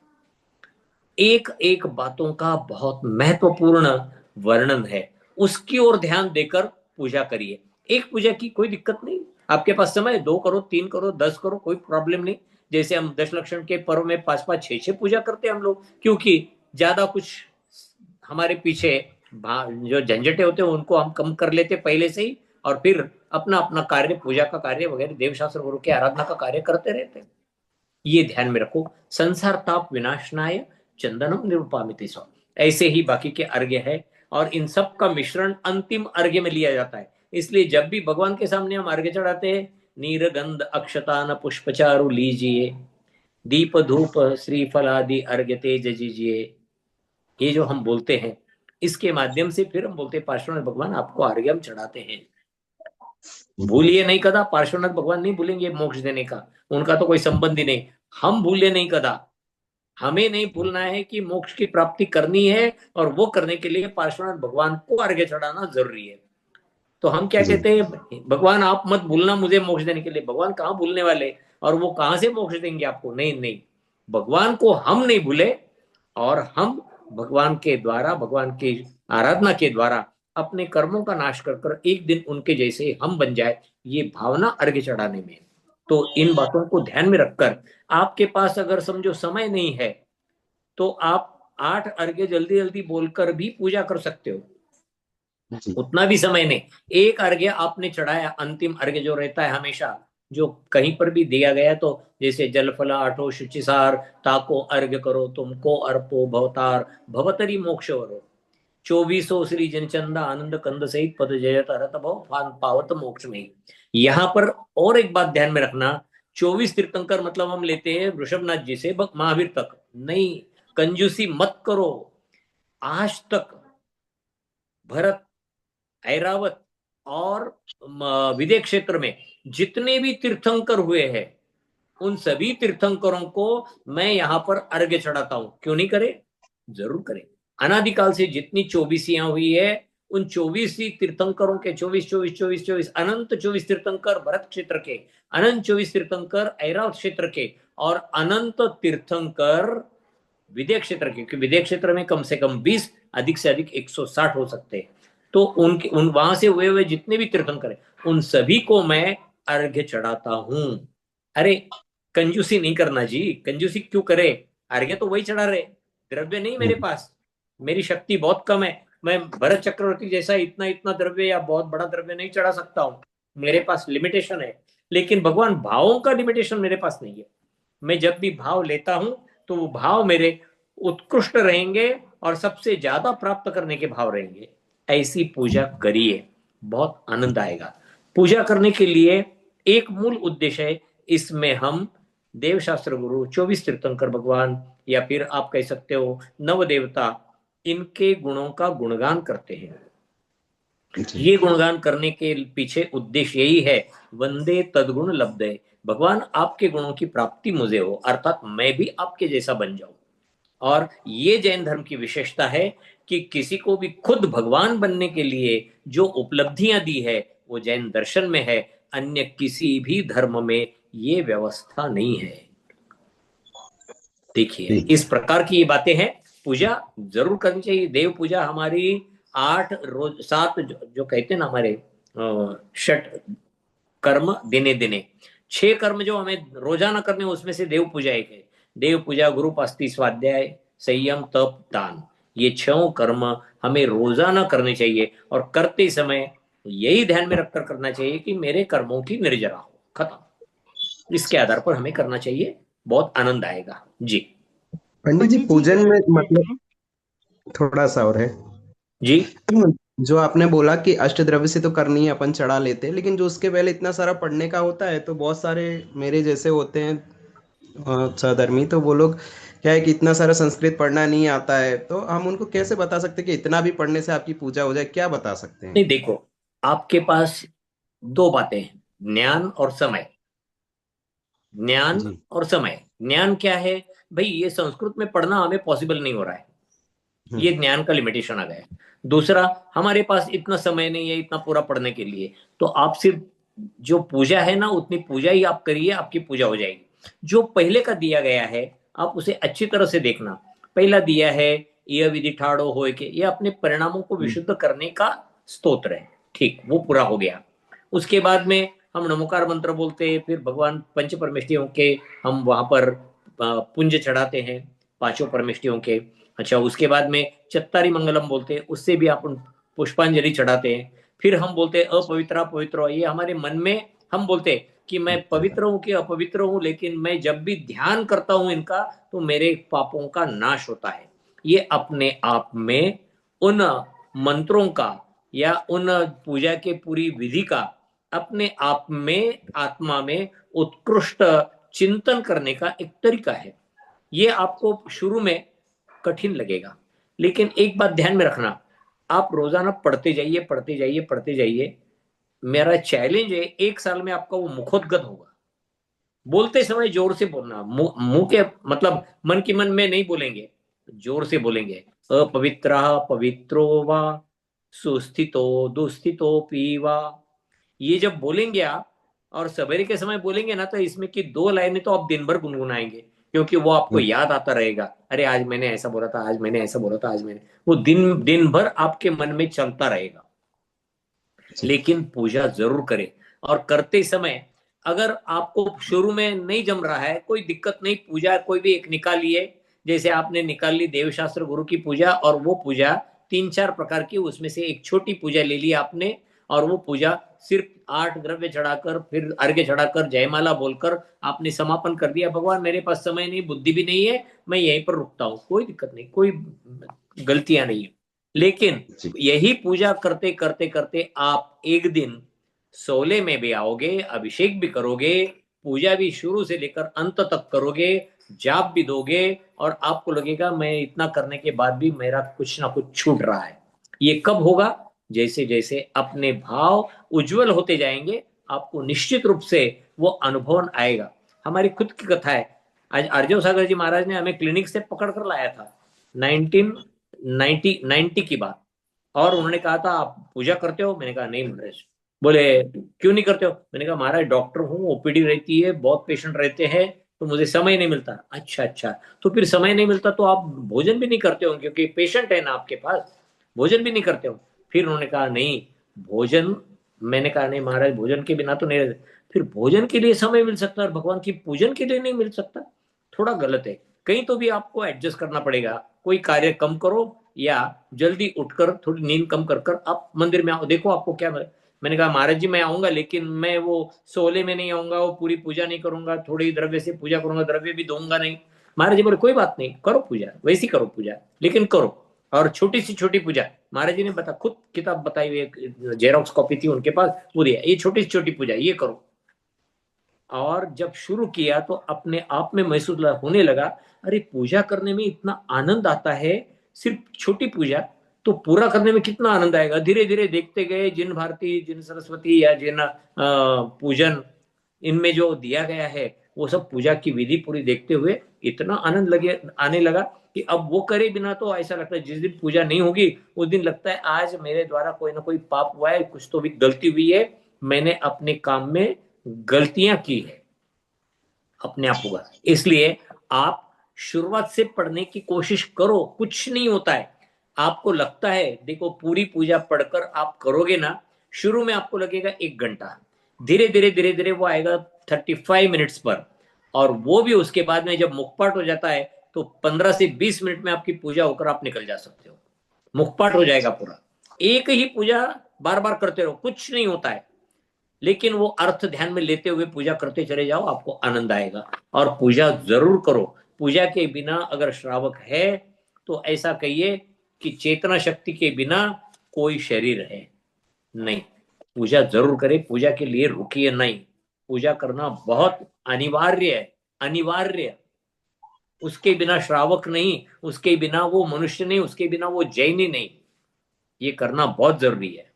एक एक बातों का बहुत महत्वपूर्ण वर्णन है, उसकी ओर ध्यान देकर पूजा करिए। एक पूजा की कोई दिक्कत नहीं, आपके पास समय 2 करो, 3 करो, 10 करो, कोई प्रॉब्लम नहीं। जैसे हम दशलक्षण के पर्व में 5-5, 6-6 पूजा करते हैं हम लोग, क्योंकि ज्यादा कुछ हमारे पीछे जो झंझटे होते हैं उनको हम कम कर लेते पहले से ही, और फिर अपना अपना कार्य, पूजा का कार्य वगैरह, देवशास्त्र गुरु की आराधना का कार्य करते रहते हैं। ये ध्यान में रखो। संसार ताप विनाशनाय चंदनम निरुपामिते स्व। ऐसे ही बाकी के अर्घ्य है, और इन सब का मिश्रण अंतिम अर्घ्य में लिया जाता है। इसलिए जब भी भगवान के सामने हम अर्घ्य चढ़ाते हैं, नीरगंध अक्षतान पुष्पचारु लीजिए, दीप धूप श्रीफल आदि अर्घ्य तेज जीजिए, ये जो हम बोलते हैं, इसके माध्यम से फिर हम बोलते हैं पार्श्वनाथ भगवान आपको अर्घ्य हम चढ़ाते हैं। भूलिए नहीं कदा, पार्श्वनाथ भगवान नहीं भूलेंगे मोक्ष देने का, उनका तो कोई संबंध ही नहीं। हम भूले नहीं कदा, हमें नहीं भूलना है कि मोक्ष की प्राप्ति करनी है, और वो करने के लिए पार्श्वनाथ भगवान को अर्घ्य चढ़ाना जरूरी है। तो हम क्या कहते हैं, भगवान आप मत भूलना मुझे मोक्ष देने के लिए। भगवान कहाँ भूलने वाले, और वो कहां से मोक्ष देंगे आपको? नहीं नहीं, भगवान को हम नहीं भूले, और हम भगवान के द्वारा, भगवान की आराधना के द्वारा अपने कर्मों का नाश कर कर एक दिन उनके जैसे हम बन जाए, ये भावना अर्घ्य चढ़ाने में। तो इन बातों को ध्यान में रखकर, आपके पास अगर समझो समय नहीं है तो आप 8 अर्घ्य जल्दी जल्दी बोलकर भी पूजा कर सकते हो, उतना भी समय नहीं। एक अर्घ्य आपने चढ़ाया, अंतिम अर्घ्य जो रहता है हमेशा, जो कहीं पर भी दिया गया, तो जैसे जलफला आठो शुचिसार ताको अर्घ्य करो तुमको अर्पो भवतार भवतरी मोक्ष वरो 24 श्री जनचंदा आनंद कंद सहित पद जयत हरत भव पावत मोक्ष में। यहाँ पर और एक बात ध्यान में रखना, 24 तीर्थंकर मतलब हम लेते हैं वृषभनाथ जी से महावीर तक नहीं, कंजूसी मत करो। आज तक भरत, ऐरावत और विदेह क्षेत्र में जितने भी तीर्थंकर हुए हैं, उन सभी तीर्थंकरों को मैं यहां पर अर्घ्य चढ़ाता हूं। क्यों नहीं करे? जरूर करें। अनादिकाल से जितनी 24 हुई है, उन 24 तीर्थंकरों के 24 अनंत 24 तीर्थंकर भरत क्षेत्र के, अनंत 24 तीर्थंकर ऐरावत क्षेत्र के, और अनंत तीर्थंकर विदेह क्षेत्र के, क्योंकि विदेह क्षेत्र में कम से कम 20, अधिक से अधिक 160 हो सकते हैं। तो वहां से हुए जितने भी तीर्थंकर उन सभी को मैं अर्घ्य चढ़ाता हूं। अरे कंजूसी नहीं करना जी, कंजूसी क्यों करे, अर्घ्य तो वही चढ़ा रहे, द्रव्य नहीं मेरे पास, मेरी शक्ति बहुत कम है, मैं भरत चक्रवर्ती जैसा इतना इतना द्रव्य या बहुत बड़ा द्रव्य नहीं चढ़ा सकता हूं, मेरे पास लिमिटेशन है। लेकिन भगवान भावों का लिमिटेशन मेरे पास नहीं है। मैं जब भी भाव लेता हूं तो वो भाव मेरे उत्कृष्ट रहेंगे और सबसे ज्यादा प्राप्त करने के भाव रहेंगे। ऐसी पूजा करिए, बहुत आनंद आएगा। पूजा करने के लिए एक मूल उद्देश्य है, इसमें हम देवशास्त्र गुरु 24 तीर्थंकर भगवान या फिर आप कह सकते हो नव देवता, इनके गुणों का गुणगान करते हैं। ये गुणगान करने के पीछे उद्देश्य यही है, वंदे तदगुण लब्धे, भगवान आपके गुणों की प्राप्ति मुझे हो, अर्थात मैं भी आपके जैसा बन जाऊं। और ये जैन धर्म की विशेषता है कि किसी को भी खुद भगवान बनने के लिए जो उपलब्धियां दी है वो जैन दर्शन में है, अन्य किसी भी धर्म में ये व्यवस्था नहीं है। देखिए इस प्रकार की ये बातें हैं। पूजा जरूर करनी चाहिए। देव पूजा हमारी 8 रोज 7 जो कहते हैं ना हमारे षट कर्म दिने दिने, 6 कर्म जो हमें रोजाना करने उसमें से देव पूजा एक है। देव पूजा, गुरु पास्ती, स्वाध्याय, संयम, तप, दान, ये 6 कर्म हमें रोजाना करने चाहिए। और करते समय यही ध्यान में रखकर करना चाहिए कि मेरे कर्मों की निर्जरा हो, खत्म। इसके आधार पर हमें करना चाहिए, बहुत आनंद आएगा जी। पंडित जी पूजन में मतलब थोड़ा सा और है जी, जो आपने बोला कि अष्टद्रव्य से तो करनी है, अपन चढ़ा लेते हैं, लेकिन जो उसके पहले इतना सारा पढ़ने का होता है, तो बहुत सारे मेरे जैसे होते हैं सहधर्मी, तो वो लोग क्या है कि इतना सारा संस्कृत पढ़ना नहीं आता है, तो हम उनको कैसे बता सकते हैं कि इतना भी पढ़ने से आपकी पूजा हो जाए, क्या बता सकते हैं? नहीं देखो, आपके पास 2 बातें हैं, ज्ञान और समय। ज्ञान और समय। ज्ञान क्या है भाई, ये संस्कृत में पढ़ना हमें पॉसिबल नहीं हो रहा है, ये ज्ञान का लिमिटेशन आ गया है। दूसरा, हमारे पास इतना समय नहीं है इतना पूरा पढ़ने के लिए, तो आप सिर्फ जो पूजा है ना उतनी पूजा ही आप करिए, आपकी पूजा हो जाएगी। जो पहले का दिया गया है आप उसे अच्छी तरह से देखना। पहला दिया है यह विधि ठाड़ो होए के, ये अपने परिणामों को विशुद्ध करने का स्तोत्र है, ठीक, वो पूरा हो गया। उसके बाद में हम नमोकार मंत्र बोलते हैं, फिर भगवान पंच परमेष्टियों के हम वहां पर पुंज चढ़ाते हैं, 5 परमेष्टियों के। अच्छा, उसके बाद में चत्तारी मंगलम बोलते हैं, उससे भी आप पुष्पांजलि चढ़ाते हैं। फिर हम बोलते हैं अपवित्रा पवित्र, ये हमारे मन में हम बोलते हैं कि मैं पवित्र हूं कि अपवित्र हूं, लेकिन मैं जब भी ध्यान करता हूं इनका तो मेरे पापों का नाश होता है। ये अपने आप में उन मंत्रों का या उन पूजा के पूरी विधि का अपने आप में आत्मा में उत्कृष्ट चिंतन करने का एक तरीका है। ये आपको शुरू में कठिन लगेगा, लेकिन एक बात ध्यान में रखना, आप रोजाना पढ़ते जाइए पढ़ते जाइए पढ़ते जाइए। मेरा चैलेंज है 1 साल में आपका वो मुखोद्गत होगा। बोलते समय जोर से बोलना, मुंह के मतलब मन की मन में नहीं बोलेंगे, जोर से बोलेंगे। अपवित्र पवित्रो वा सुस्थितो दुस्थितो पीवा, ये जब बोलेंगे आप और सवेरे के समय बोलेंगे ना, तो इसमें की 2 लाइनें तो आप दिन भर गुनगुनाएंगे, क्योंकि वो आपको याद आता रहेगा, अरे आज मैंने ऐसा बोला था, आज मैंने ऐसा बोला था, आज मैंने, वो दिन भर आपके मन में चलता रहेगा। लेकिन पूजा जरूर करें, और करते समय अगर आपको शुरू में नहीं जम रहा है, कोई दिक्कत नहीं, पूजा कोई भी एक निकालिए। जैसे आपने निकाल ली देवशास्त्र गुरु की पूजा, और वो पूजा 3-4 प्रकार की, उसमें से एक छोटी पूजा ले ली आपने, और वो पूजा सिर्फ 8 द्रव्य चढ़ाकर फिर अर्घ्य चढ़ाकर जयमाला बोलकर आपने समापन कर दिया। भगवान मेरे पास समय नहीं, बुद्धि भी नहीं है, मैं यहीं पर रुकता हूं, कोई दिक्कत नहीं, कोई गलतियां नहीं है। लेकिन यही पूजा करते करते करते आप एक दिन 16 में भी आओगे, अभिषेक भी करोगे, पूजा भी शुरू से लेकर अंत तक करोगे, जाप भी दोगे, और आपको लगेगा मैं इतना करने के बाद भी मेरा कुछ ना कुछ छूट रहा है। ये कब होगा? जैसे जैसे अपने भाव उज्जवल होते जाएंगे, आपको निश्चित रूप से वो अनुभव आएगा। हमारी खुद की कथा है, आज अर्जव सागर जी महाराज ने हमें क्लिनिक से पकड़ कर लाया था 1990 की बात, और उन्होंने कहा था आप पूजा करते हो? मैंने कहा नहीं महाराज। बोले क्यों नहीं करते हो? मैंने कहा महाराज डॉक्टर हूँ, ओपीडी रहती है, बहुत पेशेंट रहते हैं, तो मुझे समय नहीं मिलता। अच्छा अच्छा, तो फिर समय नहीं मिलता तो आप भोजन भी नहीं करते हो, क्योंकि पेशेंट है ना आपके पास, भोजन भी नहीं करते हो। फिर उन्होंने कहा नहीं भोजन, मैंने कहा नहीं महाराज भोजन के बिना तो नहीं रह, फिर भोजन के लिए समय मिल सकता है और भगवान की पूजन के लिए नहीं मिल सकता, थोड़ा गलत है। कहीं तो भी आपको एडजस्ट करना पड़ेगा, कोई कार्य कम करो या जल्दी उठकर थोड़ी नींद कम कर कर आप मंदिर में आओ। देखो आपको क्या मैंने कहा महाराज जी मैं आऊंगा, लेकिन मैं वो सोले में नहीं आऊंगा, वो पूरी पूजा नहीं करूंगा, थोड़ी द्रव्य से पूजा करूंगा, द्रव्य भी दूंगा नहीं। महाराज जी बोले कोई बात नहीं, करो पूजा, वैसी करो पूजा, लेकिन करो, और छोटी सी छोटी पूजा। महाराज जी ने बता खुद किताब बताई हुई, जेरोक्स कॉपी थी उनके पास, वो दिया ये छोटी सी छोटी पूजा ये करो। और जब शुरू किया तो अपने आप में महसूस होने लगा, अरे पूजा करने में इतना आनंद आता है, सिर्फ छोटी पूजा तो पूरा करने में कितना आनंद आएगा। धीरे धीरे देखते गए, जिन भारती जिन सरस्वती या जिन पूजन इनमें जो दिया गया है वो सब पूजा की विधि पूरी देखते हुए इतना आनंद लगे आने लगा कि अब वो करे बिना तो ऐसा लगता है, जिस दिन पूजा नहीं होगी उस दिन लगता है आज मेरे द्वारा कोई ना कोई पाप हुआ है, कुछ तो भी गलती हुई है, मैंने अपने काम में गलतियां की है, अपने आप होगा। इसलिए आप शुरुआत से पढ़ने की कोशिश करो, कुछ नहीं होता है। आपको लगता है देखो पूरी पूजा पढ़कर आप करोगे ना, शुरू में आपको लगेगा 1 घंटा, धीरे धीरे धीरे धीरे वो आएगा 35 मिनट्स पर, और वो भी उसके बाद में जब मुखपाठ हो जाता है तो 15 से 20 मिनट में आपकी पूजा होकर आप निकल जा सकते हो, मुखपाठ हो जाएगा पूरा। एक ही पूजा बार बार करते रहो, कुछ नहीं होता है, लेकिन वो अर्थ ध्यान में लेते हुए पूजा करते चले जाओ, आपको आनंद आएगा। और पूजा जरूर करो, पूजा के बिना अगर श्रावक है तो ऐसा कहिए कि चेतना शक्ति के बिना कोई शरीर है नहीं। पूजा जरूर करे, पूजा के लिए रुकिए नहीं, पूजा करना बहुत अनिवार्य है, अनिवार्य। उसके बिना श्रावक नहीं, उसके बिना वो मनुष्य नहीं, उसके बिना वो जैनी नहीं, ये करना बहुत जरूरी है।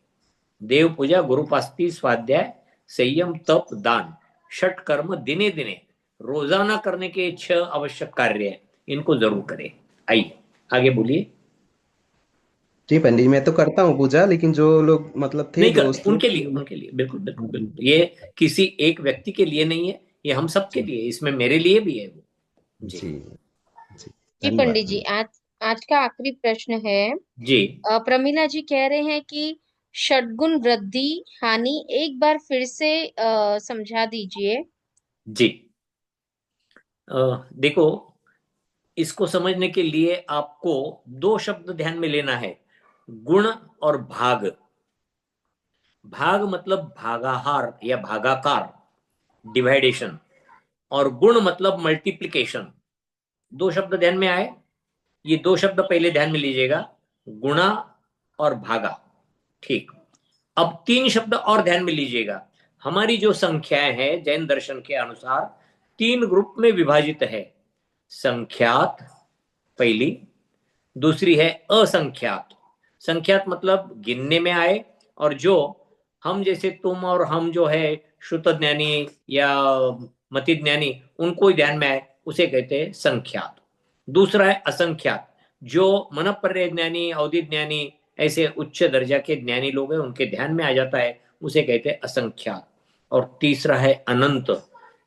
देव पूजा, गुरुपास्ती, स्वाध्याय, संयम, तप, दान, षट कर्म दिने दिने रोजाना करने के 6 आवश्यक कार्य हैं, इनको जरूर करें। आइए आगे बोलिए। जी पंडित जी, मैं तो करता हूँ पूजा, लेकिन जो लोग मतलब थे नहीं करते दोस्त लोग, उनके लिए बिल्कुल बिल्कुल बिल्कुल, ये किसी एक व्यक्ति के लिए नहीं है, ये हम सब के जी लिए, इसमें मेरे लिए भी है वो। जी जी जी, जी धन्यवाद पंडित जी, पंडित। आज आज का आखिरी प्रश्न है। जी प्रमीला जी कह रहे हैं कि षटगुण वृद्धि हानि एक बार फिर से समझा दीजिए। जी। देखो, इसको समझने के लिए आपको 2 शब्द ध्यान में लेना है, गुण और भाग। भाग मतलब भागाहार या भागाकार, डिवाइडेशन, और गुण मतलब मल्टीप्लिकेशन। 2 शब्द ध्यान में आए, ये 2 शब्द पहले ध्यान में लीजिएगा, गुणा और भागा। ठीक, अब 3 शब्द और ध्यान में लीजिएगा। हमारी जो संख्याएं हैं जैन दर्शन के अनुसार 3 ग्रुप में विभाजित है। संख्यात पहली, दूसरी है असंख्यात। संख्यात मतलब गिनने में आए, और जो हम जैसे तुम और हम जो है श्रुत ज्ञानी या मति ज्ञानी, उनको ध्यान में आए उसे कहते हैं संख्यात। दूसरा है असंख्यात, जो मनपर्य ज्ञानी, अवधि ज्ञानी, ऐसे उच्च दर्जा के ज्ञानी लोग हैं उनके ध्यान में आ जाता है, उसे कहते हैं असंख्यात। और तीसरा है अनंत।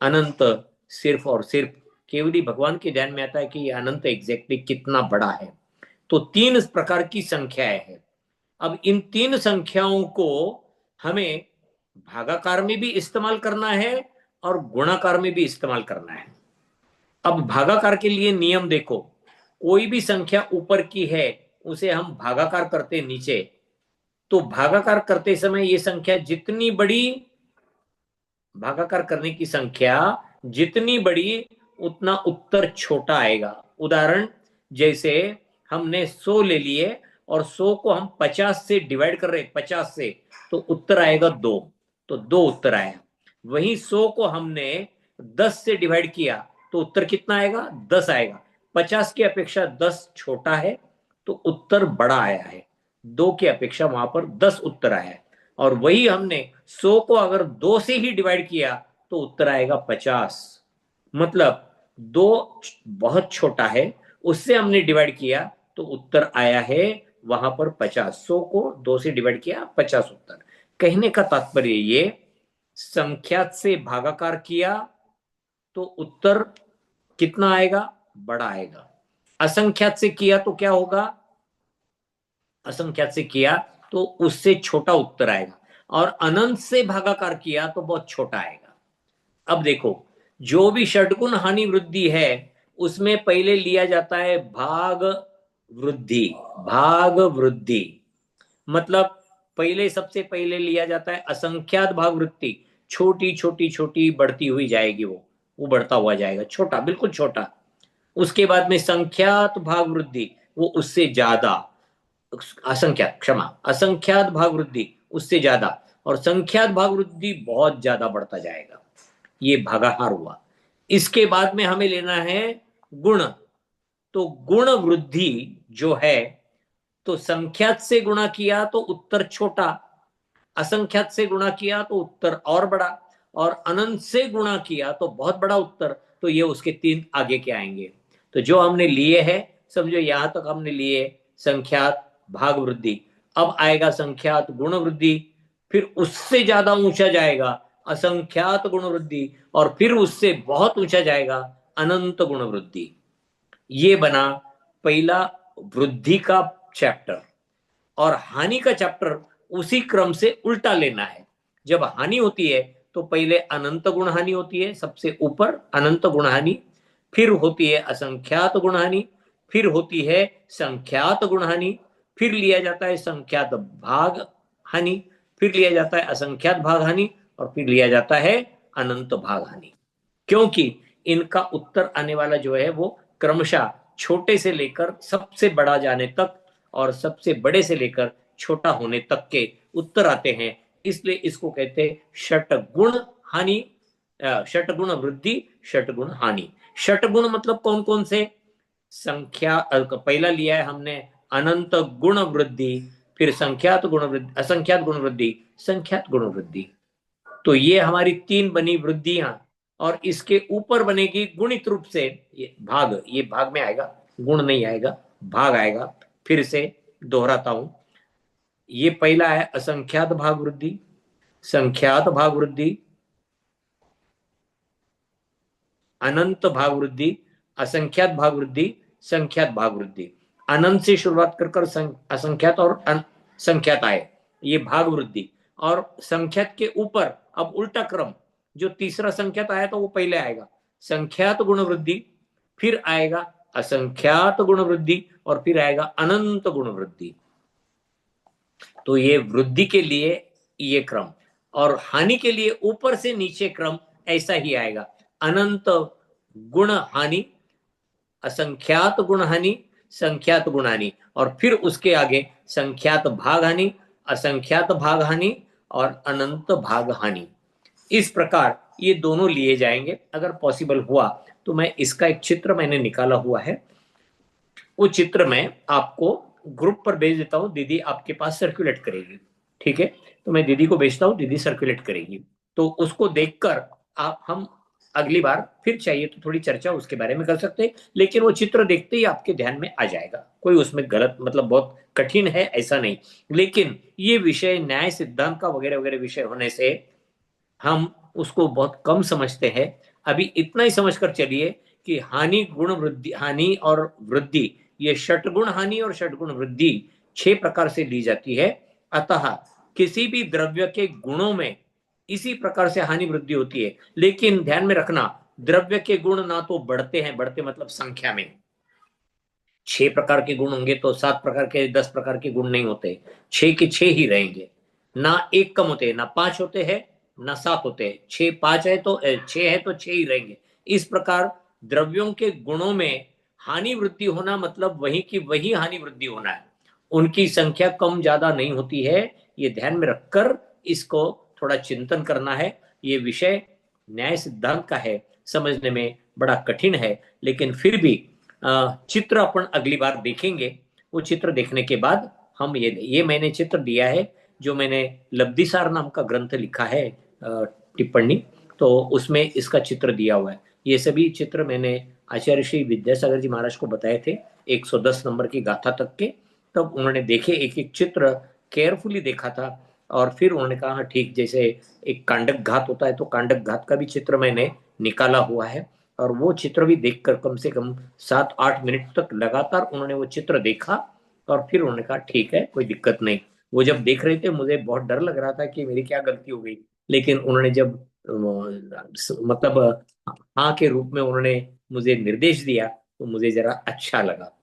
अनंत सिर्फ और सिर्फ केवली भगवान के ध्यान में आता है कि ये अनंत एग्जैक्टली कितना बड़ा है। तो 3 प्रकार की संख्याएं हैं। अब इन 3 संख्याओं को हमें भागाकार में भी इस्तेमाल करना है और गुणाकार में भी इस्तेमाल करना है। अब भागाकार के लिए नियम देखो, कोई भी संख्या ऊपर की है उसे हम भागाकार करते नीचे, तो भागाकार करते समय ये संख्या जितनी बड़ी, भागाकार करने की संख्या जितनी बड़ी उतना उत्तर छोटा आएगा। उदाहरण जैसे हमने 100 ले लिए और 100 को हम 50 से डिवाइड कर रहे, 50 से, तो उत्तर आएगा 2, तो 2 उत्तर आया। वहीं 100 को हमने 10 से डिवाइड किया तो उत्तर कितना आएगा, 10 आएगा। 50 की अपेक्षा 10 छोटा है तो उत्तर बड़ा आया है, 2 की अपेक्षा वहां पर 10 उत्तर आया है। और वही हमने 100 को अगर 2 से ही डिवाइड किया तो उत्तर आएगा 50। मतलब 2 बहुत छोटा है, उससे हमने डिवाइड किया तो उत्तर आया है वहां पर 50। 100 को 2 से डिवाइड किया, 50 उत्तर। कहने का तात्पर्य ये, संख्यात से भागाकार किया तो उत्तर कितना आएगा? बड़ा आएगा। असंख्यात से किया तो क्या होगा? असंख्यात से किया तो उससे छोटा उत्तर आएगा, और अनंत से भागाकार किया तो बहुत छोटा आएगा। अब देखो, जो भी षटगुण हानि वृद्धि है उसमें पहले लिया जाता है भाग वृद्धि। भाग वृद्धि मतलब पहले, सबसे पहले लिया जाता है असंख्यात भाग वृद्धि। छोटी छोटी छोटी बढ़ती हुई जाएगी, वो बढ़ता हुआ जाएगा, छोटा, बिल्कुल छोटा। उसके बाद में संख्यात भाग वृद्धि, वो उससे ज्यादा, असंख्यात, क्षमा, असंख्यात भाग वृद्धि उससे ज्यादा, और संख्यात भाग वृद्धि बहुत ज्यादा बढ़ता जाएगा। ये भागाहार हुआ। इसके बाद में हमें लेना है गुण। तो गुण वृद्धि जो है, तो संख्यात से गुणा किया तो उत्तर छोटा, असंख्यात से गुणा किया तो उत्तर और बड़ा, और अनंत से गुणा किया तो बहुत बड़ा उत्तर। तो ये उसके 3 आगे के आएंगे। तो जो हमने लिए हैं, समझो यहां तक हमने लिए संख्यात भाग वृद्धि। अब आएगा संख्यात गुण वृद्धि, फिर उससे ज्यादा ऊंचा जाएगा असंख्यात गुण वृद्धि, और फिर उससे बहुत ऊंचा जाएगा अनंत गुण वृद्धि। ये बना पहला वृद्धि का चैप्टर। और हानि का चैप्टर उसी क्रम से उल्टा लेना है। जब हानि होती है तो पहले अनंत गुण हानि होती है, सबसे ऊपर अनंत गुण हानि, फिर होती है असंख्यात गुण हानि, फिर होती है संख्यात गुण हानि, फिर लिया जाता है संख्यात भाग हानि, फिर लिया जाता है असंख्यात भाग हानि, और फिर लिया जाता है अनंत भाग हानि। क्योंकि इनका उत्तर आने वाला जो है वो क्रमशः छोटे से लेकर सबसे बड़ा जाने तक, और सबसे बड़े से लेकर छोटा होने तक के उत्तर आते हैं। इसलिए इसको कहते हैं षटगुण हानि, षटगुण वृद्धि, षटगुण हानि। षटगुण मतलब कौन कौन से? संख्या, पहला लिया है हमने अनंत गुण वृद्धि, फिर संख्यात गुण वृद्धि, असंख्यात गुण वृद्धि, संख्यात गुण वृद्धि। तो ये हमारी 3 बनी वृद्धियां, और इसके ऊपर बनेगी गुणित रूप से ये भाग। ये भाग में आएगा, गुण नहीं आएगा, भाग आएगा। फिर से दोहराता हूं, ये पहला है असंख्यात भाग वृद्धि, संख्यात भाग वृद्धि, अनंत भाग वृद्धि, असंख्यात भाग वृद्धि, संख्यात भाग वृद्धि। अनंत से शुरुआत कर असंख्यात और संख्यात आए, ये भाग वृद्धि। और संख्यात के ऊपर अब उल्टा क्रम, जो तीसरा संख्यात आया तो वो पहले आएगा संख्यात गुण वृद्धि, फिर आएगा असंख्यात गुण वृद्धि, और फिर आएगा अनंत गुण वृद्धि। तो ये वृद्धि के लिए ये क्रम, और हानि के लिए ऊपर से नीचे क्रम ऐसा ही आएगा। अनंत गुण हानि, असंख्यात गुण हानि, संख्यात गुण हानि, और फिर उसके आगे संख्यात भाग हानि, असंख्यात भाग हानि, और अनंत भाग हानि। इस प्रकार ये दोनों लिए जाएंगे। अगर पॉसिबल हुआ तो मैं इसका एक चित्र मैंने निकाला हुआ है, वो चित्र मैं आपको ग्रुप पर भेज देता हूं, दीदी आपके पास सर्कुलेट करेगी। ठीक है, तो मैं दीदी को भेजता हूं, दीदी सर्कुलेट करेगी। तो उसको देखकर आप, हम अगली बार फिर चाहिए तो थोड़ी चर्चा उसके बारे में कर सकते हैं, लेकिन वो चित्र देखते ही आपके ध्यान में आ जाएगा। कोई उसमें गलत, मतलब बहुत कठिन है ऐसा नहीं, लेकिन ये विषय न्याय सिद्धांत का वगैरह वगैरह विषय होने से हम उसको बहुत कम समझते हैं। अभी इतना ही समझकर चलिए कि हानि, गुण वृद्धि, हानि और वृद्धि, ये षटगुण हानि और षटगुण वृद्धि 6 प्रकार से ली जाती है। अतः किसी भी द्रव्य के गुणों में इसी प्रकार से हानि वृद्धि होती है। लेकिन ध्यान में रखना, द्रव्य के गुण ना तो बढ़ते हैं, बढ़ते मतलब संख्या में 6 प्रकार के गुण होंगे तो 7 प्रकार के, 10 प्रकार के गुण नहीं होते, 6 के 6 ही रहेंगे। ना एक कम होते हैं, ना 5 होते हैं, ना 7 होते हैं। 6 5 है तो 6 है तो 6 ही रहेंगे। इस प्रकार द्रव्यों के गुणों में हानि वृद्धि होना मतलब वही की वही हानि वृद्धि होना है, उनकी संख्या कम ज्यादा नहीं होती है। ये ध्यान में रखकर इसको थोड़ा चिंतन करना है। ये विषय न्याय सिद्धांत का है, समझने में बड़ा कठिन है, लेकिन फिर भी चित्र अपन अगली बार देखेंगे। वो चित्र देखने के बाद हम ये मैंने चित्र दिया है, जो मैंने लब्धिसार नाम का ग्रंथ लिखा है, टिप्पणी, तो उसमें इसका चित्र दिया हुआ है। ये सभी चित्र मैंने आचार्य श्री विद्यासागर जी महाराज को बताए थे 110 नंबर की गाथा तक के। तब उन्होंने देखे, एक एक चित्र केयरफुली देखा था, और फिर उन्होंने कहा हाँ ठीक, जैसे एक कांडक घात होता है तो कांडक घात का भी चित्र मैंने निकाला हुआ है। और वो चित्र भी देखकर कम से कम 7-8 मिनट तक लगातार उन्होंने वो चित्र देखा और फिर उन्होंने कहा ठीक है, कोई दिक्कत नहीं। वो जब देख रहे थे मुझे बहुत डर लग रहा था कि मेरी क्या गलती हो गई, लेकिन उन्होंने जब मतलब हाँ के रूप में उन्होंने मुझे निर्देश दिया तो मुझे जरा अच्छा लगा।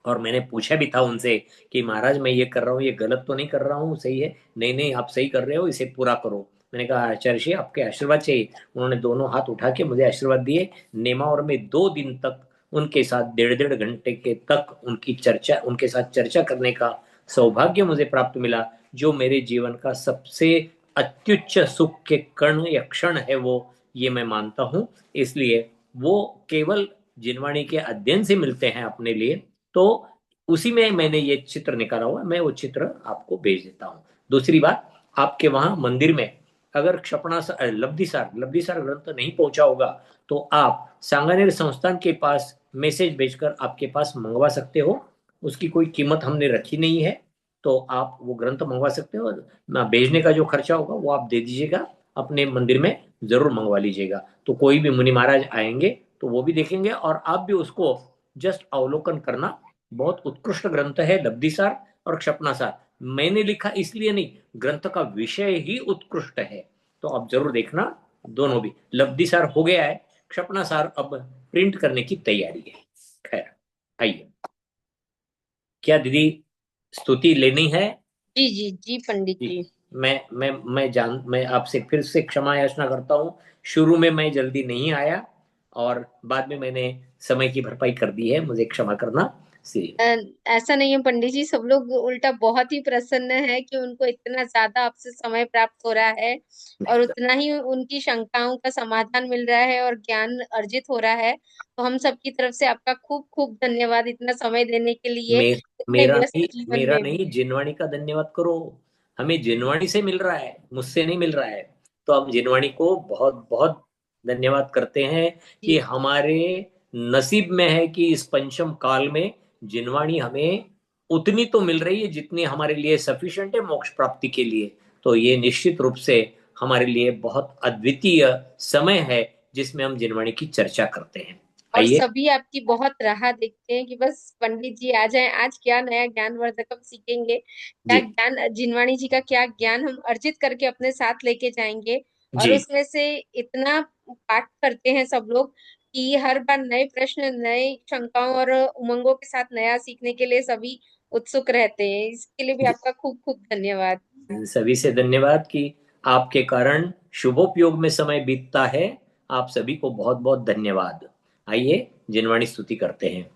और मैंने पूछा भी था उनसे कि महाराज मैं ये कर रहा हूँ, ये गलत तो नहीं कर रहा हूँ, सही है? नहीं नहीं, आप सही कर रहे हो, इसे पूरा करो। मैंने कहा आचार्य जी आपके आशीर्वाद चाहिए। उन्होंने दोनों हाथ उठा के मुझे आशीर्वाद दिए। नेमावर में 2 दिन तक उनके साथ 1.5-1.5 घंटे के तक उनके साथ चर्चा करने का सौभाग्य मुझे प्राप्त मिला, जो मेरे जीवन का सबसे अत्युच्च सुख के कण या क्षण है वो, ये मैं मानता हूँ। इसलिए वो केवल जिनवाणी के अध्ययन से मिलते हैं अपने लिए, तो उसी में मैंने ये चित्र निकाला हुआ, मैं वो चित्र आपको भेज देता हूँ। दूसरी बात, आपके वहां मंदिर में अगर लब्धिसार ग्रंथ नहीं पहुंचा होगा तो आप सांगानेर संस्थान के पास मैसेज भेजकर आपके पास मंगवा सकते हो। उसकी कोई कीमत हमने रखी नहीं है, तो आप वो ग्रंथ मंगवा सकते हो। भेजने का जो खर्चा होगा वो आप दे दीजिएगा, अपने मंदिर में जरूर मंगवा लीजिएगा। तो कोई भी मुनि महाराज आएंगे तो वो भी देखेंगे और आप भी उसको जस्ट अवलोकन करना। बहुत उत्कृष्ट ग्रंथ है लब्धिसार और क्षपणासार। मैंने लिखा इसलिए नहीं, ग्रंथ का विषय ही उत्कृष्ट है, तो आप जरूर देखना। दोनों भी, लब्धिसार हो गया है, क्षपणासार अब प्रिंट करने की तैयारी है। खैर, आइए, क्या दीदी स्तुति लेनी है? जी जी जी पंडित जी, जी। मैं आपसे फिर से क्षमा याचना करता हूँ। शुरू में मैं जल्दी नहीं आया और बाद में मैंने समय की भरपाई कर दी है, मुझे क्षमा करना। सी अ, ऐसा नहीं है पंडित जी, सब लोग उल्टा बहुत ही प्रसन्न है कि उनको इतना ज्यादा आपसे समय प्राप्त हो रहा है और उतना ही उनकी शंकाओं का समाधान मिल रहा है और ज्ञान अर्जित हो रहा है। तो हम सबकी तरफ से आपका खूब खूब धन्यवाद इतना समय देने के लिए, मे, इतने व्यस्त जीवन मेरा में भी। नहीं, जिनवाणी का धन्यवाद करो। हमें जिनवाणी से मिल रहा है, मुझसे नहीं मिल रहा है। तो हम जिनवाणी को बहुत बहुत धन्यवाद करते हैं कि जी हमारे नसीब में है कि इस पंचम काल में जिनवाणी हमें उतनी तो मिल रही है जितनी हमारे लिए सफिशिएंट है मोक्ष प्राप्ति के लिए। तो ये निश्चित रूप से हमारे लिए बहुत अद्वितीय समय है जिसमें हम जिनवाणी की चर्चा करते हैं। और आइए। सभी आपकी बहुत राह देखते हैं कि बस पंडित जी आ जाएं, आज क्या नया ज्ञानवर्धक हम सीखेंगे, क्या जी ज्ञान जिनवाणी जी का क्या ज्ञान हम अर्जित करके अपने साथ लेके जाएंगे। और जी उसमें से इतना पाठ करते हैं सब लोग कि हर बार नए प्रश्न, नए शंकाओं और उमंगों के साथ नया सीखने के लिए सभी उत्सुक रहते हैं। इसके लिए भी जी, आपका खूब खूब धन्यवाद। सभी से धन्यवाद कि आपके कारण शुभोपयोग में समय बीतता है। आप सभी को बहुत बहुत धन्यवाद। आइए जिनवाणी स्तुति करते हैं।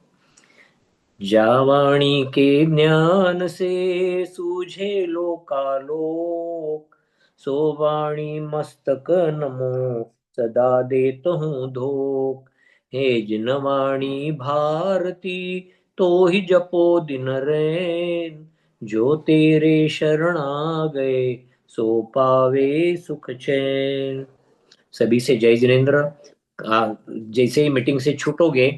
जावाणी के ज्ञान से सूझे लोकालोक, सो वाणी मस्तक नमो सदा देत हूँ धोख। हे जिनवाणी भारती, तो ही जपो दिन रैन, जो तेरे शरण आ गए सो पावे सुख चैन। सभी से जय जिनेन्द्र। जैसे ही मीटिंग से छूटोगे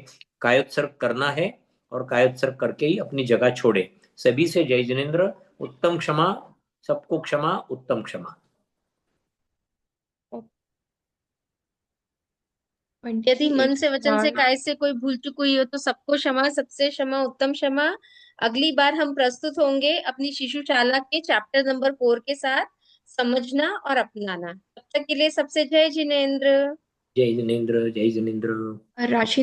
कायोत्सर्ग करना है और कायोत्सर्ग करके ही अपनी जगह छोड़े। सभी से जय जिनेन्द्र। उत्तम क्षमा, सबको क्षमा, उत्तम क्षमा। यदि मन से वचन से काय से कोई भूल चूक हुई हो तो सबको क्षमा, सबसे क्षमा, उत्तम क्षमा। अगली बार हम प्रस्तुत होंगे अपनी शिशुशाला के चैप्टर नंबर 4 के साथ, समझना और अपनाना। तब तक के लिए सबसे जय जिनेन्द्र। जय जिनेन्द्र, जय जिनेन्द्र। राशि